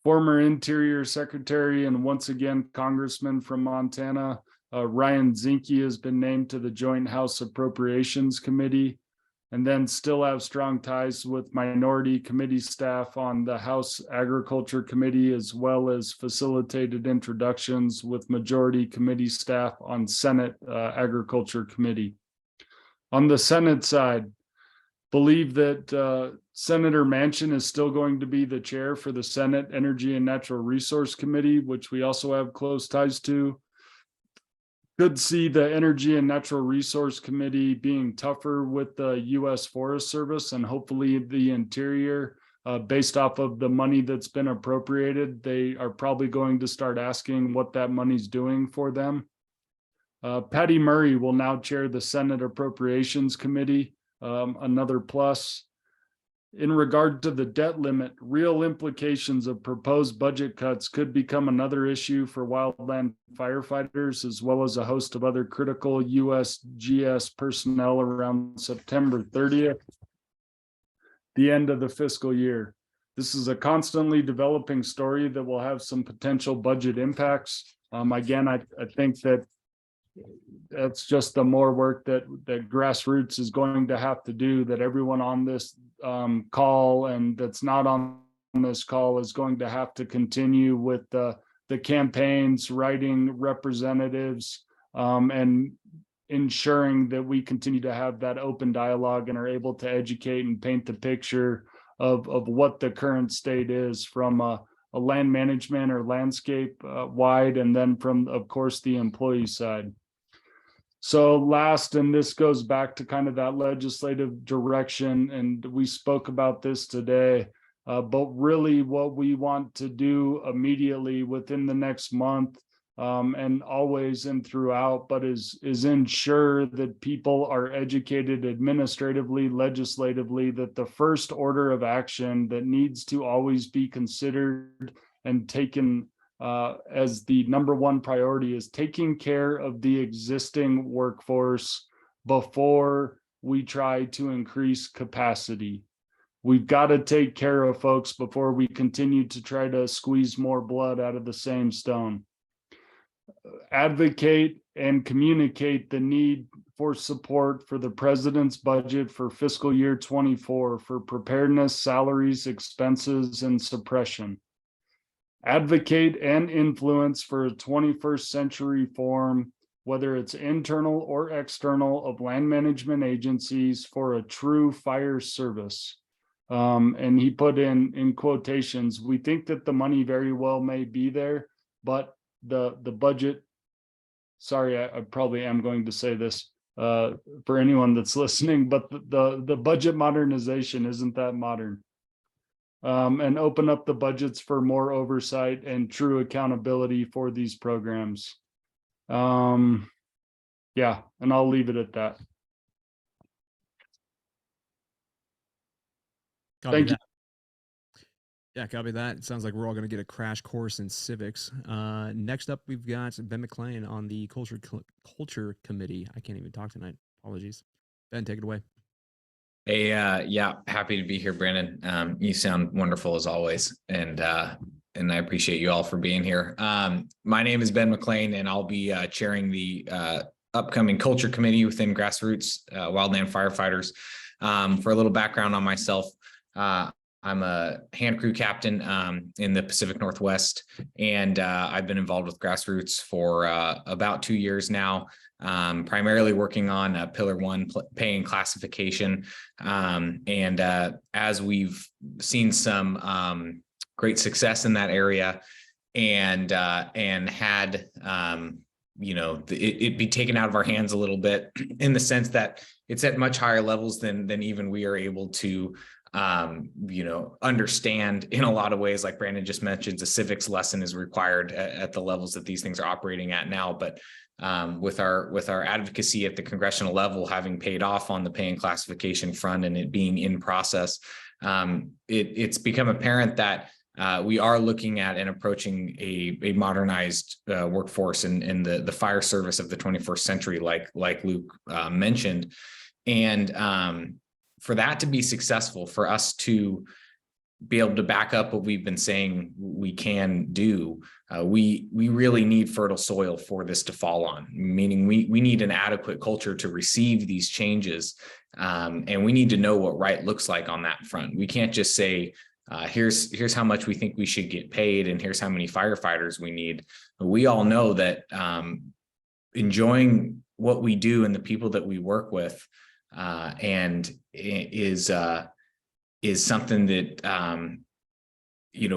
Former Interior Secretary and once again Congressman from Montana, Ryan Zinke has been named to the Joint House Appropriations Committee, and then still have strong ties with minority committee staff on the House Agriculture Committee, as well as facilitated introductions with majority committee staff on Senate Agriculture Committee. On the Senate side, believe that Senator Manchin is still going to be the chair for the Senate Energy and Natural Resource Committee, which we also have close ties to. Could see the Energy and Natural Resource Committee being tougher with the U.S. Forest Service and hopefully the Interior. Based off of the money that's been appropriated, they are probably going to start asking what that money's doing for them. Patty Murray will now chair the Senate Appropriations Committee. Another plus. In regard to the debt limit, real implications of proposed budget cuts could become another issue for wildland firefighters, as well as a host of other critical USGS personnel around September 30th, the end of the fiscal year. This is a constantly developing story that will have some potential budget impacts. Again, I think that that's just the more work that Grassroots is going to have to do, that everyone on this call and that's not on this call is going to have to continue with the campaigns, writing representatives, and ensuring that we continue to have that open dialogue and are able to educate and paint the picture of what the current state is from a land management or landscape wide, and then from, of course, the employee side. So last, and this goes back to kind of that legislative direction, and we spoke about this today, but really what we want to do immediately within the next month and always and throughout, but is ensure that people are educated administratively, legislatively, that the first order of action that needs to always be considered and taken as the number one priority is taking care of the existing workforce before we try to increase capacity. We've got to take care of folks before we continue to try to squeeze more blood out of the same stone. Advocate and communicate the need for support for the president's budget for fiscal year 24 for preparedness, salaries, expenses, and suppression. Advocate and influence for a 21st century form, whether it's internal or external, of land management agencies for a true fire service. And he put in quotations, we think that the money very well may be there, but the budget, sorry, I probably am going to say this for anyone that's listening, but the budget modernization isn't that modern. And open up the budgets for more oversight and true accountability for these programs. Yeah, and I'll leave it at that. Copy Thank you. that. Yeah, copy that. It sounds like we're all going to get a crash course in civics. Next up, we've got Ben McLean on the Culture Committee. I can't even talk tonight. Apologies. Ben, take it away. Hey, yeah, happy to be here, Brandon. You sound wonderful as always, and I appreciate you all for being here. My name is Ben McLean, and I'll be chairing the upcoming culture committee within Grassroots Wildland Firefighters. For a little background on myself, I'm a hand crew captain in the Pacific Northwest, and I've been involved with Grassroots for about 2 years now. Primarily working on Pillar 1 pay and classification. As we've seen some great success in that area and had, it be taken out of our hands a little bit in the sense that it's at much higher levels than even we are able to understand in a lot of ways. Like Brandon just mentioned, a civics lesson is required at the levels that these things are operating at now. But with our advocacy at the congressional level having paid off on the pay and classification front and it being in process, it's become apparent that we are looking at and approaching a modernized workforce in the fire service of the 21st century, like Luke mentioned. And for that to be successful, for us to be able to back up what we've been saying we can do, we really need fertile soil for this to fall on, meaning we need an adequate culture to receive these changes. And we need to know what right looks like on that front. We can't just say, here's how much we think we should get paid, and here's how many firefighters we need. We all know that enjoying what we do and the people that we work with is something that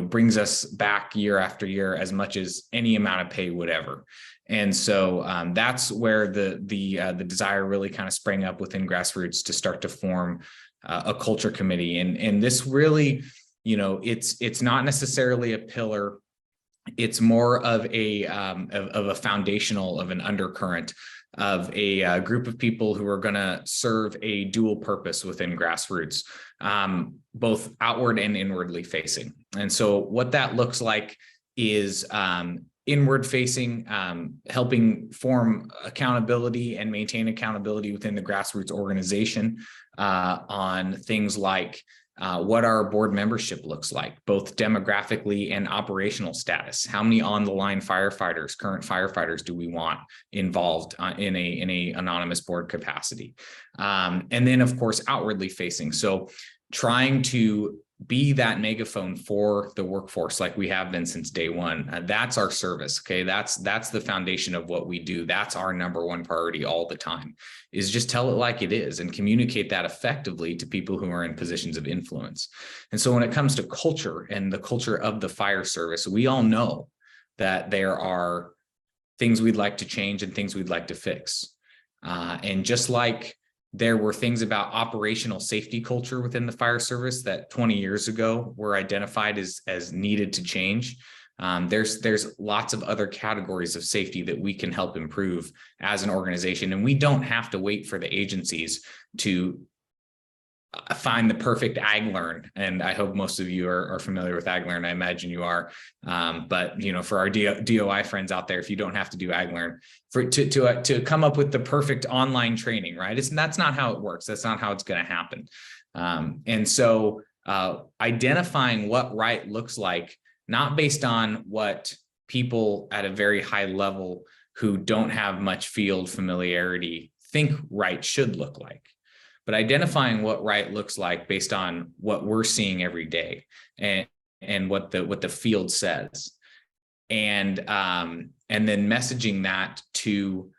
brings us back year after year as much as any amount of pay would ever. And so that's where the desire really kind of sprang up within Grassroots to start to form a culture committee. And this really, it's not necessarily a pillar. It's more of a foundational, of an undercurrent of a group of people who are going to serve a dual purpose within Grassroots, both outward and inwardly facing. And so what that looks like is inward facing, helping form accountability and maintain accountability within the Grassroots organization on things like what our board membership looks like, both demographically and operational status. How many on the line firefighters, current firefighters, do we want involved in a anonymous board capacity? And then, of course, outwardly facing. So trying to be that megaphone for the workforce like we have been since day one. That's our service. Okay. That's the foundation of what we do. That's our number one priority all the time, is just tell it like it is and communicate that effectively to people who are in positions of influence. And so when it comes to culture and the culture of the fire service, we all know that there are things we'd like to change and things we'd like to fix. And just like there were things about operational safety culture within the fire service that 20 years ago were identified as needed to change. There's lots of other categories of safety that we can help improve as an organization. And we don't have to wait for the agencies to find the perfect ag learn. And I hope most of you are familiar with ag learn. I imagine you are. But for our DOI friends out there, if you don't have to do ag learn to come up with the perfect online training, right? That's not how it works. That's not how it's going to happen. And so identifying what right looks like, not based on what people at a very high level who don't have much field familiarity think right should look like, but identifying what right looks like based on what we're seeing every day and what the field says. And then messaging that to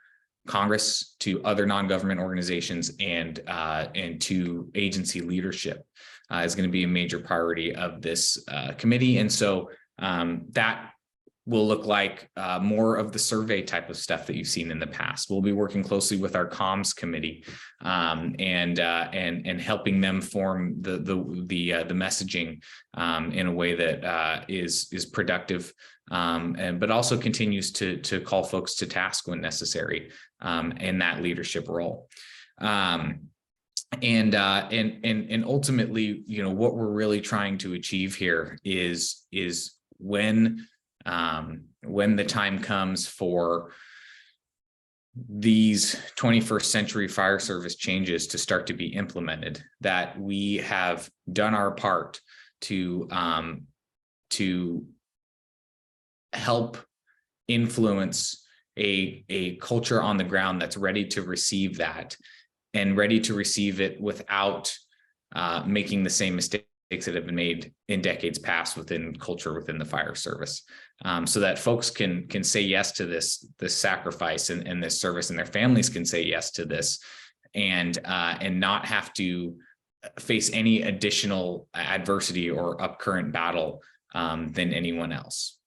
Congress, to other non-government organizations, and to agency leadership is going to be a major priority of this committee. And so that will look like more of the survey type of stuff that you've seen in the past. We'll be working closely with our comms committee and helping them form the messaging in a way that is productive, but also continues to call folks to task when necessary in that leadership role. And ultimately, what we're really trying to achieve here is when the time comes for these 21st century fire service changes to start to be implemented, that we have done our part to help influence a culture on the ground that's ready to receive that, and ready to receive it without making the same mistakes that have been made in decades past within culture within the fire service, so that folks can say yes to this sacrifice and this service, and their families can say yes to this, and not have to face any additional adversity or upcurrent battle than anyone else,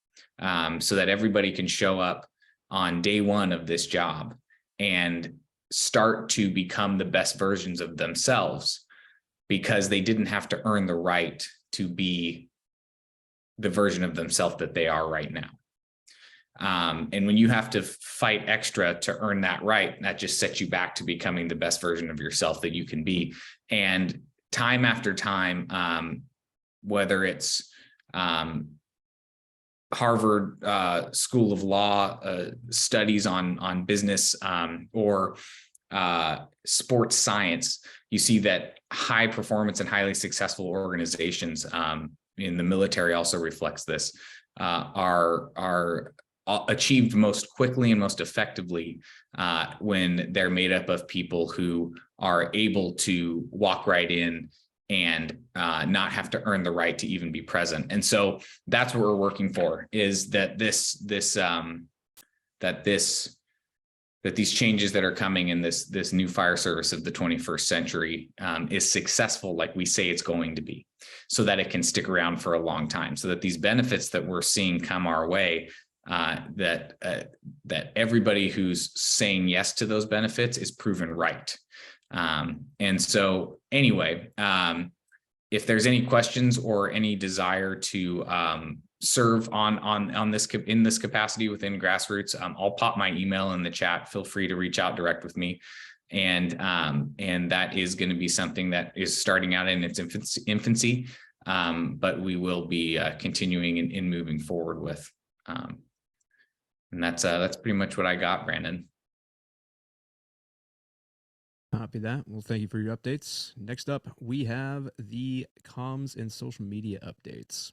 so that everybody can show up on day one of this job and start to become the best versions of themselves, because they didn't have to earn the right to be the version of themselves that they are right now. And when you have to fight extra to earn that right, that just sets you back to becoming the best version of yourself that you can be. And time after time, whether it's Harvard School of Law studies on business, or sports science, you see that high performance and highly successful organizations, in the military also reflects this, are achieved most quickly and most effectively when they're made up of people who are able to walk right in and not have to earn the right to even be present. And so that's what we're working for, is that that these changes that are coming in this new fire service of the 21st century is successful like we say it's going to be, so that it can stick around for a long time, so that these benefits that we're seeing come our way, that everybody who's saying yes to those benefits is proven right. And so anyway, if there's any questions or any desire to serve in this capacity within Grassroots, I'll pop my email in the chat. Feel free to reach out direct with me. And that is going to be something that is starting out in its infancy, but we will be continuing in moving forward with. And that's pretty much what I got, Brandon. Copy that. Well, thank you for your updates. Next up, we have the comms and social media updates.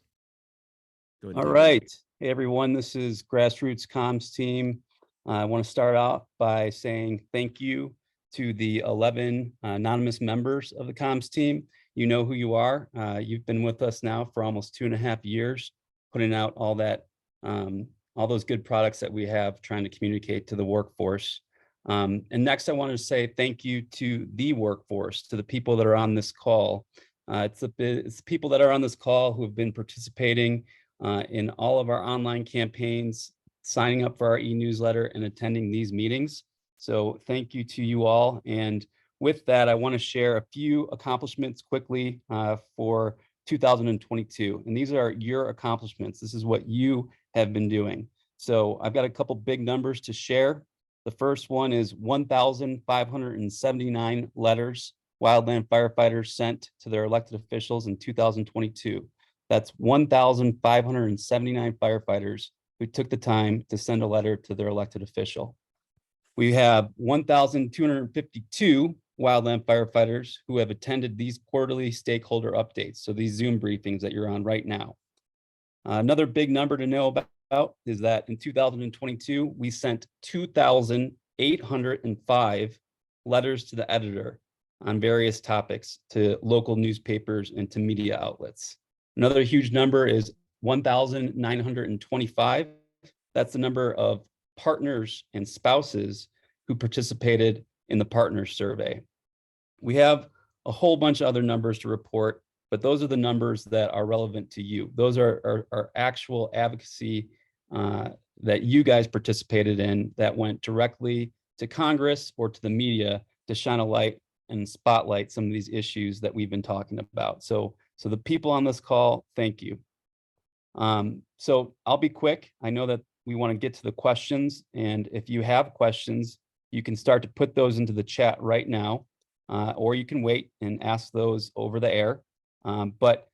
Go ahead, All David. right. Hey, everyone. This is Grassroots Comms team. I want to start off by saying thank you to the 11 anonymous members of the comms team. You know who you are. You've been with us now for almost 2.5 years, putting out all those good products that we have, trying to communicate to the workforce. And next, I want to say thank you to the workforce, to the people that are on this call. It's the people that are on this call who have been participating in all of our online campaigns, signing up for our e-newsletter, and attending these meetings. So thank you to you all. And with that, I want to share a few accomplishments quickly for 2022. And these are your accomplishments. This is what you have been doing. So I've got a couple big numbers to share. The first one is 1,579 letters Wildland firefighters sent to their elected officials in 2022. That's 1,579 firefighters who took the time to send a letter to their elected official. We have 1,252 Wildland firefighters who have attended these quarterly stakeholder updates, so these Zoom briefings that you're on right now. Another big number to know about is that in 2022, we sent 2,805 letters to the editor on various topics to local newspapers and to media outlets. Another huge number is 1,925. That's the number of partners and spouses who participated in the partners survey. We have a whole bunch of other numbers to report, but those are the numbers that are relevant to you. Those are actual advocacy that you guys participated in that went directly to Congress or to the media to shine a light and spotlight some of these issues that we've been talking about. So the people on this call, thank you. So I'll be quick. I know that we want to get to the questions, and if you have questions, you can start to put those into the chat right now, or you can wait and ask those over the air. But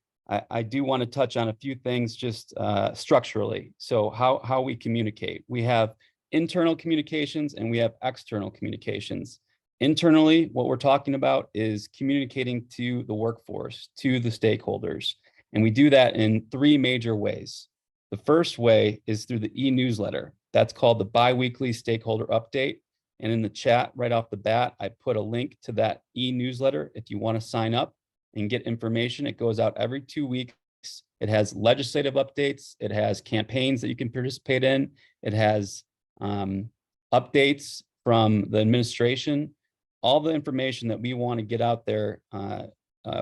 I do want to touch on a few things just structurally. So how we communicate. We have internal communications and we have external communications. Internally, what we're talking about is communicating to the workforce, to the stakeholders. And we do that in three major ways. The first way is through the e-newsletter. That's called the biweekly stakeholder update. And in the chat right off the bat, I put a link to that e-newsletter. If you want to sign up and get information, it goes out every 2 weeks. It has legislative updates. It has campaigns that you can participate in. It has updates from the administration. All the information that we want to get out there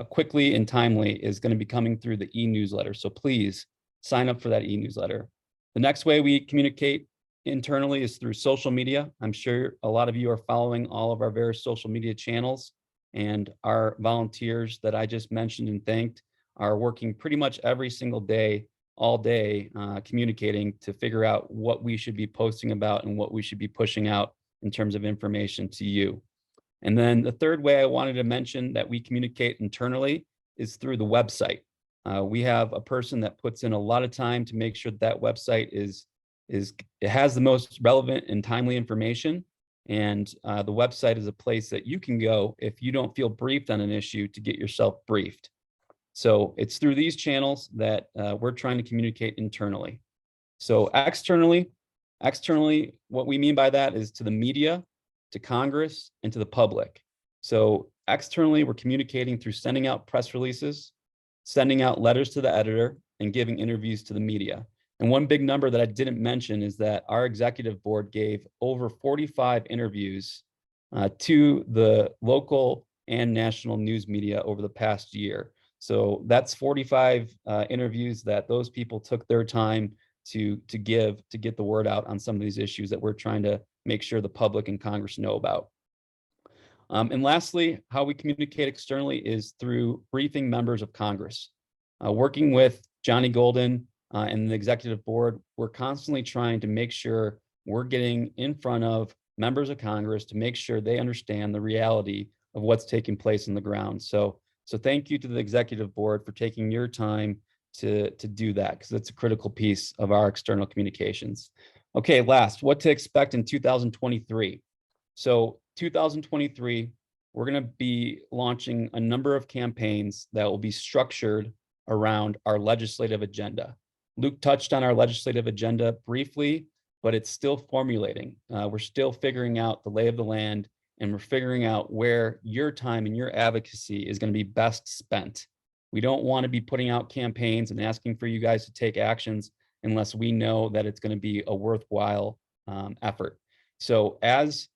quickly and timely is going to be coming through the e-newsletter. So please sign up for that e-newsletter. The next way we communicate internally is through social media. I'm sure a lot of you are following all of our various social media channels, and our volunteers that I just mentioned and thanked are working pretty much every single day, all day, communicating to figure out what we should be posting about and what we should be pushing out in terms of information to you. And then the third way I wanted to mention that we communicate internally is through the website. We have a person that puts in a lot of time to make sure that website it has the most relevant and timely information. And the website is a place that you can go if you don't feel briefed on an issue to get yourself briefed. So it's through these channels that we're trying to communicate internally. So externally, what we mean by that is to the media, to Congress, and to the public. So externally, we're communicating through sending out press releases, sending out letters to the editor, and giving interviews to the media. And one big number that I didn't mention is that our executive board gave over 45 interviews to the local and national news media over the past year. So that's 45 interviews that those people took their time to get the word out on some of these issues that we're trying to make sure the public and Congress know about. And lastly, how we communicate externally is through briefing members of Congress. Working with Johnny Golden and the executive board, we're constantly trying to make sure we're getting in front of members of Congress to make sure they understand the reality of what's taking place on the ground. So thank you to the executive board for taking your time to do that, because it's a critical piece of our external communications. Okay, last, what to expect in 2023. So 2023, we're going to be launching a number of campaigns that will be structured around our legislative agenda. Luke touched on our legislative agenda briefly, but it's still formulating. We're still figuring out the lay of the land, and we're figuring out where your time and your advocacy is going to be best spent. We don't want to be putting out campaigns and asking for you guys to take actions unless we know that it's going to be a worthwhile effort. So as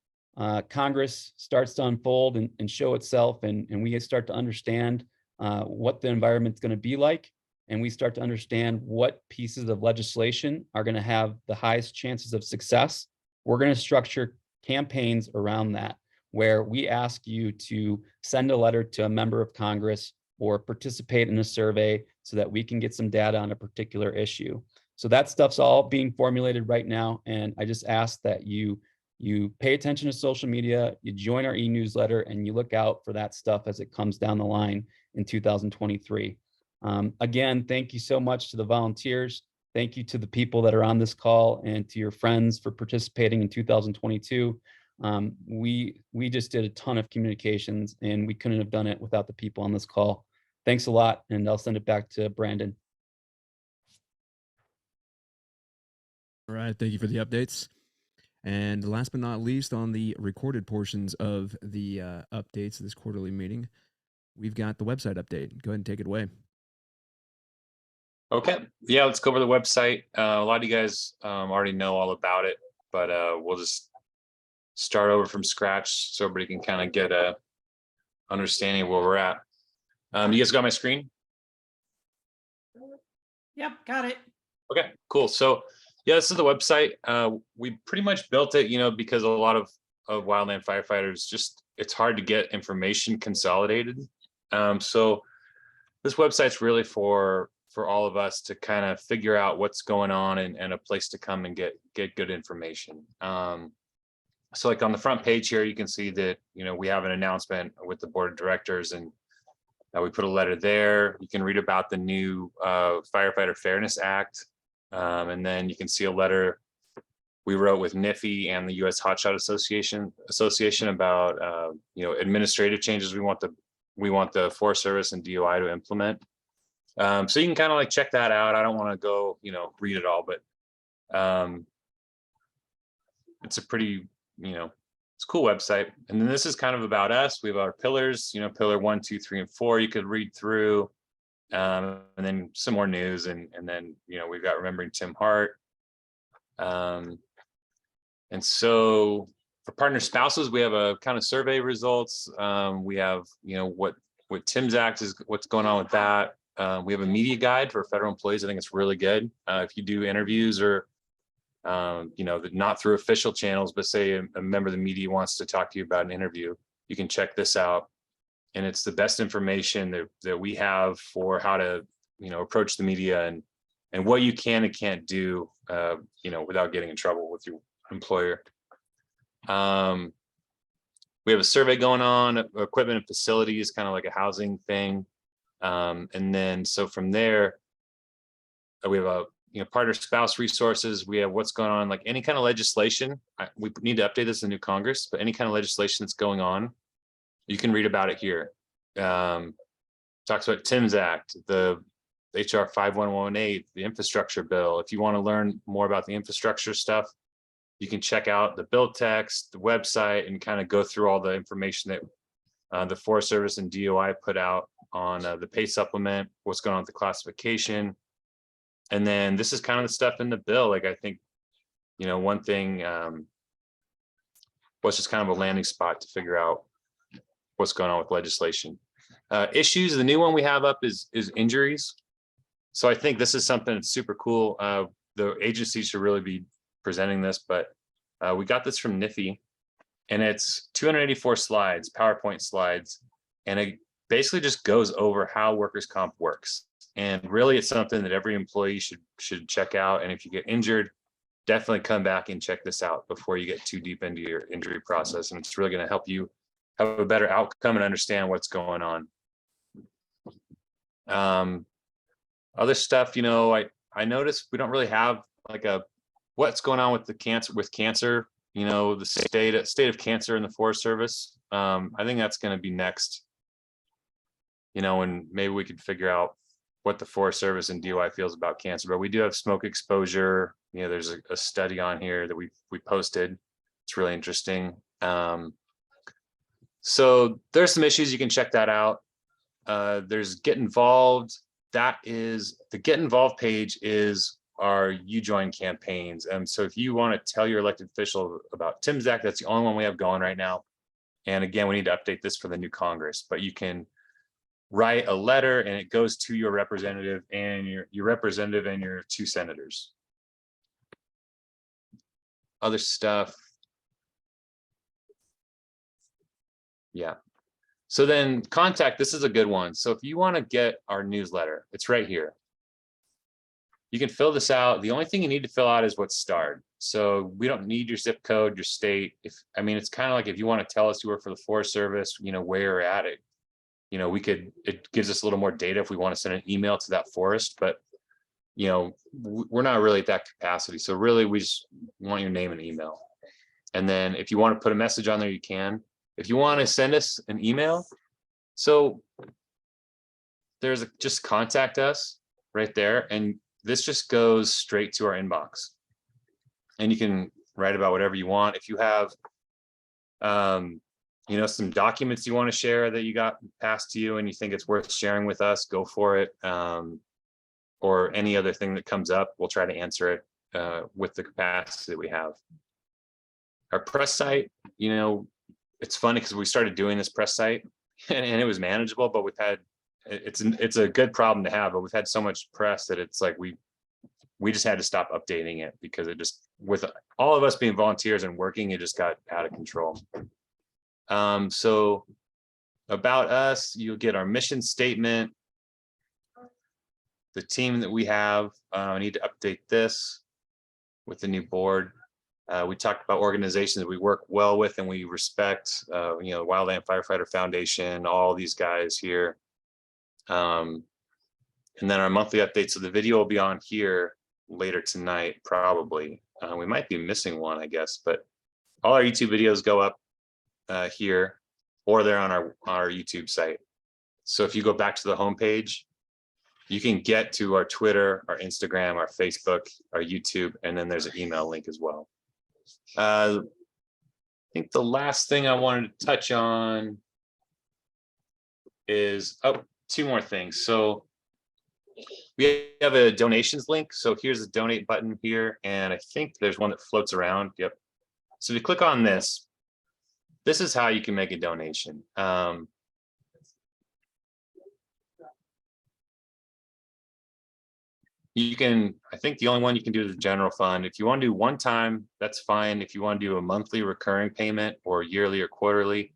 Congress starts to unfold and show itself, and we start to understand what the environment's going to be like, and we start to understand what pieces of legislation are going to have the highest chances of success, we're going to structure campaigns around that, where we ask you to send a letter to a member of Congress or participate in a survey so that we can get some data on a particular issue. So that stuff's all being formulated right now. And I just ask that you pay attention to social media, you join our e-newsletter, and you look out for that stuff as it comes down the line in 2023. Again, thank you so much to the volunteers. Thank you to the people that are on this call and to your friends for participating in 2022. We just did a ton of communications, and we couldn't have done it without the people on this call. Thanks a lot, and I'll send it back to Brandon. All right, thank you for the updates. And last but not least, on the recorded portions of the updates of this quarterly meeting, we've got the website update. Go ahead and take it away. Okay, yeah, let's go over the website. A lot of you guys already know all about it, but we'll just start over from scratch so everybody can kind of get a understanding of where we're at. You guys got my screen? Yep, got it. Okay, cool. So yeah, this is the website. We pretty much built it, because a lot of wildland firefighters, just it's hard to get information consolidated. So this website's really for all of us to kind of figure out what's going on and a place to come and get good information. So like on the front page here, you can see that, we have an announcement with the board of directors, and we put a letter there. You can read about the new Firefighter Fairness Act. And then you can see a letter we wrote with NIFI and the U.S. Hotshot Association about administrative changes we want the Forest Service and DOI to implement. So you can kind of like check that out. I don't want to go read it all, but it's a pretty it's a cool website. And then this is kind of about us. We have our pillars, pillar 1, 2, 3, and 4. You could read through, and then some more news, and then we've got remembering Tim Hart. And so for partner spouses, we have a kind of survey results. We have what Tim's Act is, what's going on with that. We have a media guide for federal employees. I think it's really good. If you do interviews or not through official channels, but say a member of the media wants to talk to you about an interview, you can check this out. And it's the best information that we have for how to, approach the media and what you can and can't do, without getting in trouble with your employer. We have a survey going on, equipment and facilities, kind of like a housing thing. And then, so from there, we have a, partner spouse resources. We have what's going on, like any kind of legislation. We need to update this in the new Congress, but any kind of legislation that's going on, you can read about it here. Talks about Tim's Act, the HR 5118, the infrastructure bill. If you want to learn more about the infrastructure stuff, you can check out the bill text, the website, and kind of go through all the information that the Forest Service and DOI put out on the pay supplement, what's going on with the classification. And then this is kind of the stuff in the bill. Like, I think, one thing was just kind of a landing spot to figure out what's going on with legislation. Issues, the new one we have up is injuries. So I think this is something that's super cool. The agency should really be presenting this, but we got this from NIFI, and it's 284 slides, PowerPoint slides, and it basically just goes over how workers' comp works. And really, it's something that every employee should check out. And if you get injured, definitely come back and check this out before you get too deep into your injury process. And it's really going to help you have a better outcome and understand what's going on. Other stuff, I noticed we don't really have like what's going on with the cancer, the state of cancer in the Forest Service. I think that's going to be next, and maybe we could figure out what the Forest Service and DOI feels about cancer. But we do have smoke exposure. There's a study on here that we posted. It's really interesting. So there's some issues. You can check that out. There's Get Involved. That is the Get Involved page is our You Join campaigns. And so if you want to tell your elected official about Tim's Act, that's the only one we have going right now. And again, we need to update this for the new Congress, but you can write a letter and it goes to your representative and your representative and your 2 senators. Other stuff. Yeah. So then contact, this is a good one. So if you want to get our newsletter, it's right here. You can fill this out. The only thing you need to fill out is what's starred. So we don't need your zip code, your state. It's kind of like if you want to tell us you work for the Forest Service, where you're at it. It gives us a little more data if we want to send an email to that forest, but we're not really at that capacity. So really we just want your name and email. And then if you want to put a message on there, you can. If you want to send us an email, so there's just contact us right there. And this just goes straight to our inbox. And you can write about whatever you want. If you have, some documents you want to share that you got passed to you and you think it's worth sharing with us, go for it. Or any other thing that comes up, we'll try to answer it with the capacity that we have. Our press site, it's funny because we started doing this press site and it was manageable, but it's a good problem to have, but we've had so much press that it's like we just had to stop updating it because it just, with all of us being volunteers and working, it just got out of control. So about us, you'll get our mission statement, the team that we have. I need to update this with the new board. We talked about organizations that we work well with and we respect, Wildland Firefighter Foundation, all these guys here. And then our monthly updates. So the video will be on here later tonight, probably. We might be missing one, I guess, but all our YouTube videos go up here, or they're on our YouTube site. So if you go back to the homepage, you can get to our Twitter, our Instagram, our Facebook, our YouTube, and then there's an email link as well. I think the last thing I wanted to touch on is, two more things. So we have a donations link. So here's the donate button here. And I think there's one that floats around. Yep. So if you click on this, this is how you can make a donation. You can, I think the only one you can do is the general fund. If you want to do one time, that's fine. If you want to do a monthly recurring payment or yearly or quarterly,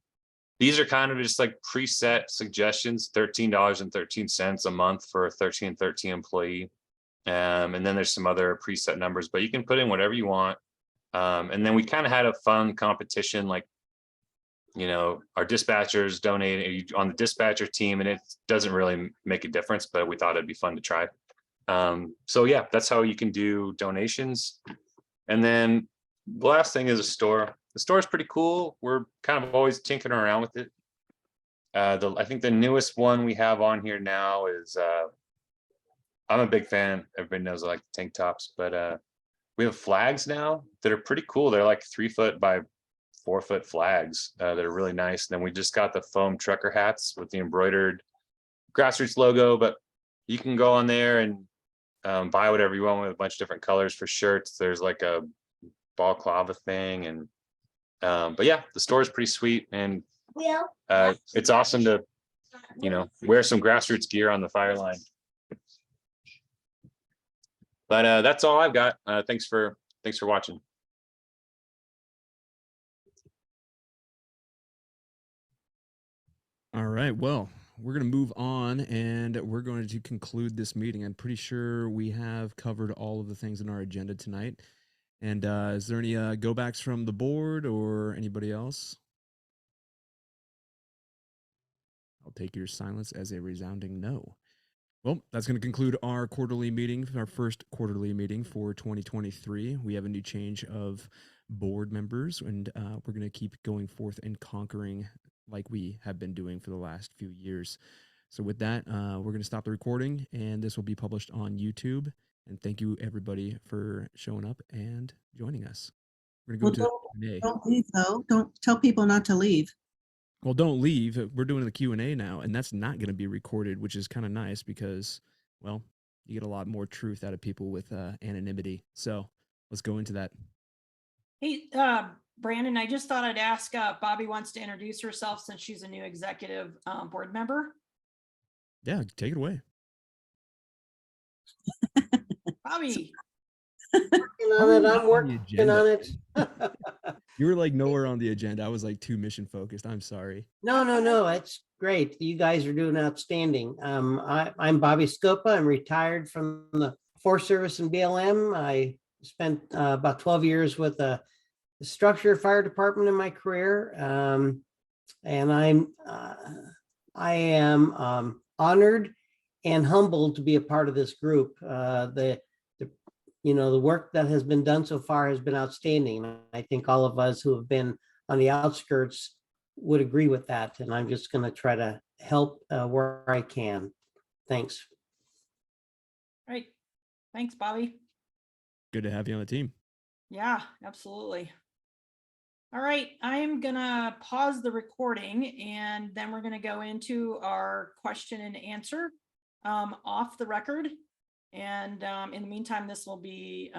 these are kind of just like preset suggestions, $13.13 a month for a 1313 employee. And then there's some other preset numbers, but you can put in whatever you want. And then we kind of had a fun competition, like, you know, our dispatchers donated on the dispatcher team, and it doesn't really make a difference, but we thought it'd be fun to try. So yeah, that's how you can do donations. And then the last thing is a store. The store is pretty cool. We're kind of always tinkering around with it. I think the newest one we have on here now is, I'm a big fan. Everybody knows I like the tank tops, but we have flags now that are pretty cool. They're like 3 foot by 4 foot flags that are really nice. And then we just got the foam trucker hats with the embroidered Grassroots logo, but you can go on there and buy whatever you want with a bunch of different colors for shirts. There's like a balaclava thing, and but yeah, the store is pretty sweet, and it's awesome to, you know, wear some Grassroots gear on the fire line. But that's all I've got. Thanks for watching. All right. Well, we're going to move on, and we're going to conclude this meeting. I'm pretty sure we have covered all of the things in our agenda tonight. And is there any go backs from the board or anybody else? I'll take your silence as a resounding no. Well, that's going to conclude our quarterly meeting, our first quarterly meeting for 2023. We have a new change of board members, and we're going to keep going forth and conquering like we have been doing for the last few years. So with that, we're going to stop the recording, and this will be published on YouTube. And thank you, everybody, for showing up and joining us. We're going to go to Q&A. Don't leave, though. Don't tell people not to leave. Well, don't leave. We're doing the Q&A now, and that's not going to be recorded, which is kind of nice because, well, you get a lot more truth out of people with anonymity. So let's go into that. Hey, Brandon, I just thought I'd ask, Bobby wants to introduce herself since she's a new executive board member. Yeah, take it away. Bobby. I'm working on it. You were like nowhere on the agenda. I was like too mission focused. I'm sorry. No. It's great. You guys are doing outstanding. I'm Bobby Scopa. I'm retired from the Forest Service and BLM. I spent about 12 years with the structure fire department in my career. And I am honored and humbled to be a part of this group. The work that has been done so far has been outstanding. I think all of us who have been on the outskirts would agree with that. And I'm just going to try to help where I can. Thanks. Right. Thanks, Bobby. Good to have you on the team. Yeah, absolutely. All right, I'm gonna pause the recording, and then we're gonna go into our question and answer off the record. And in the meantime, this will be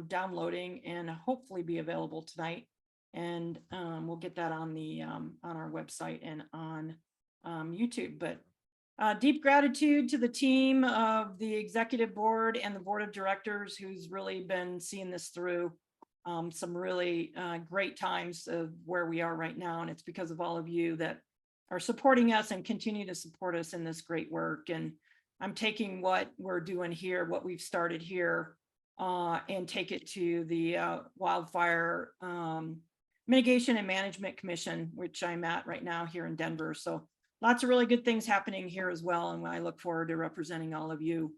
downloading and hopefully be available tonight. And we'll get that on the on our website and on YouTube. But deep gratitude to the team of the executive board and the board of directors who's really been seeing this through. Some really great times of where we are right now. And it's because of all of you that are supporting us and continue to support us in this great work. And I'm taking what we're doing here, what we've started here, and take it to the Wildfire Mitigation and Management Commission, which I'm at right now here in Denver. So lots of really good things happening here as well. And I look forward to representing all of you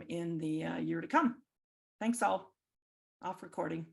in the year to come. Thanks all. Off recording.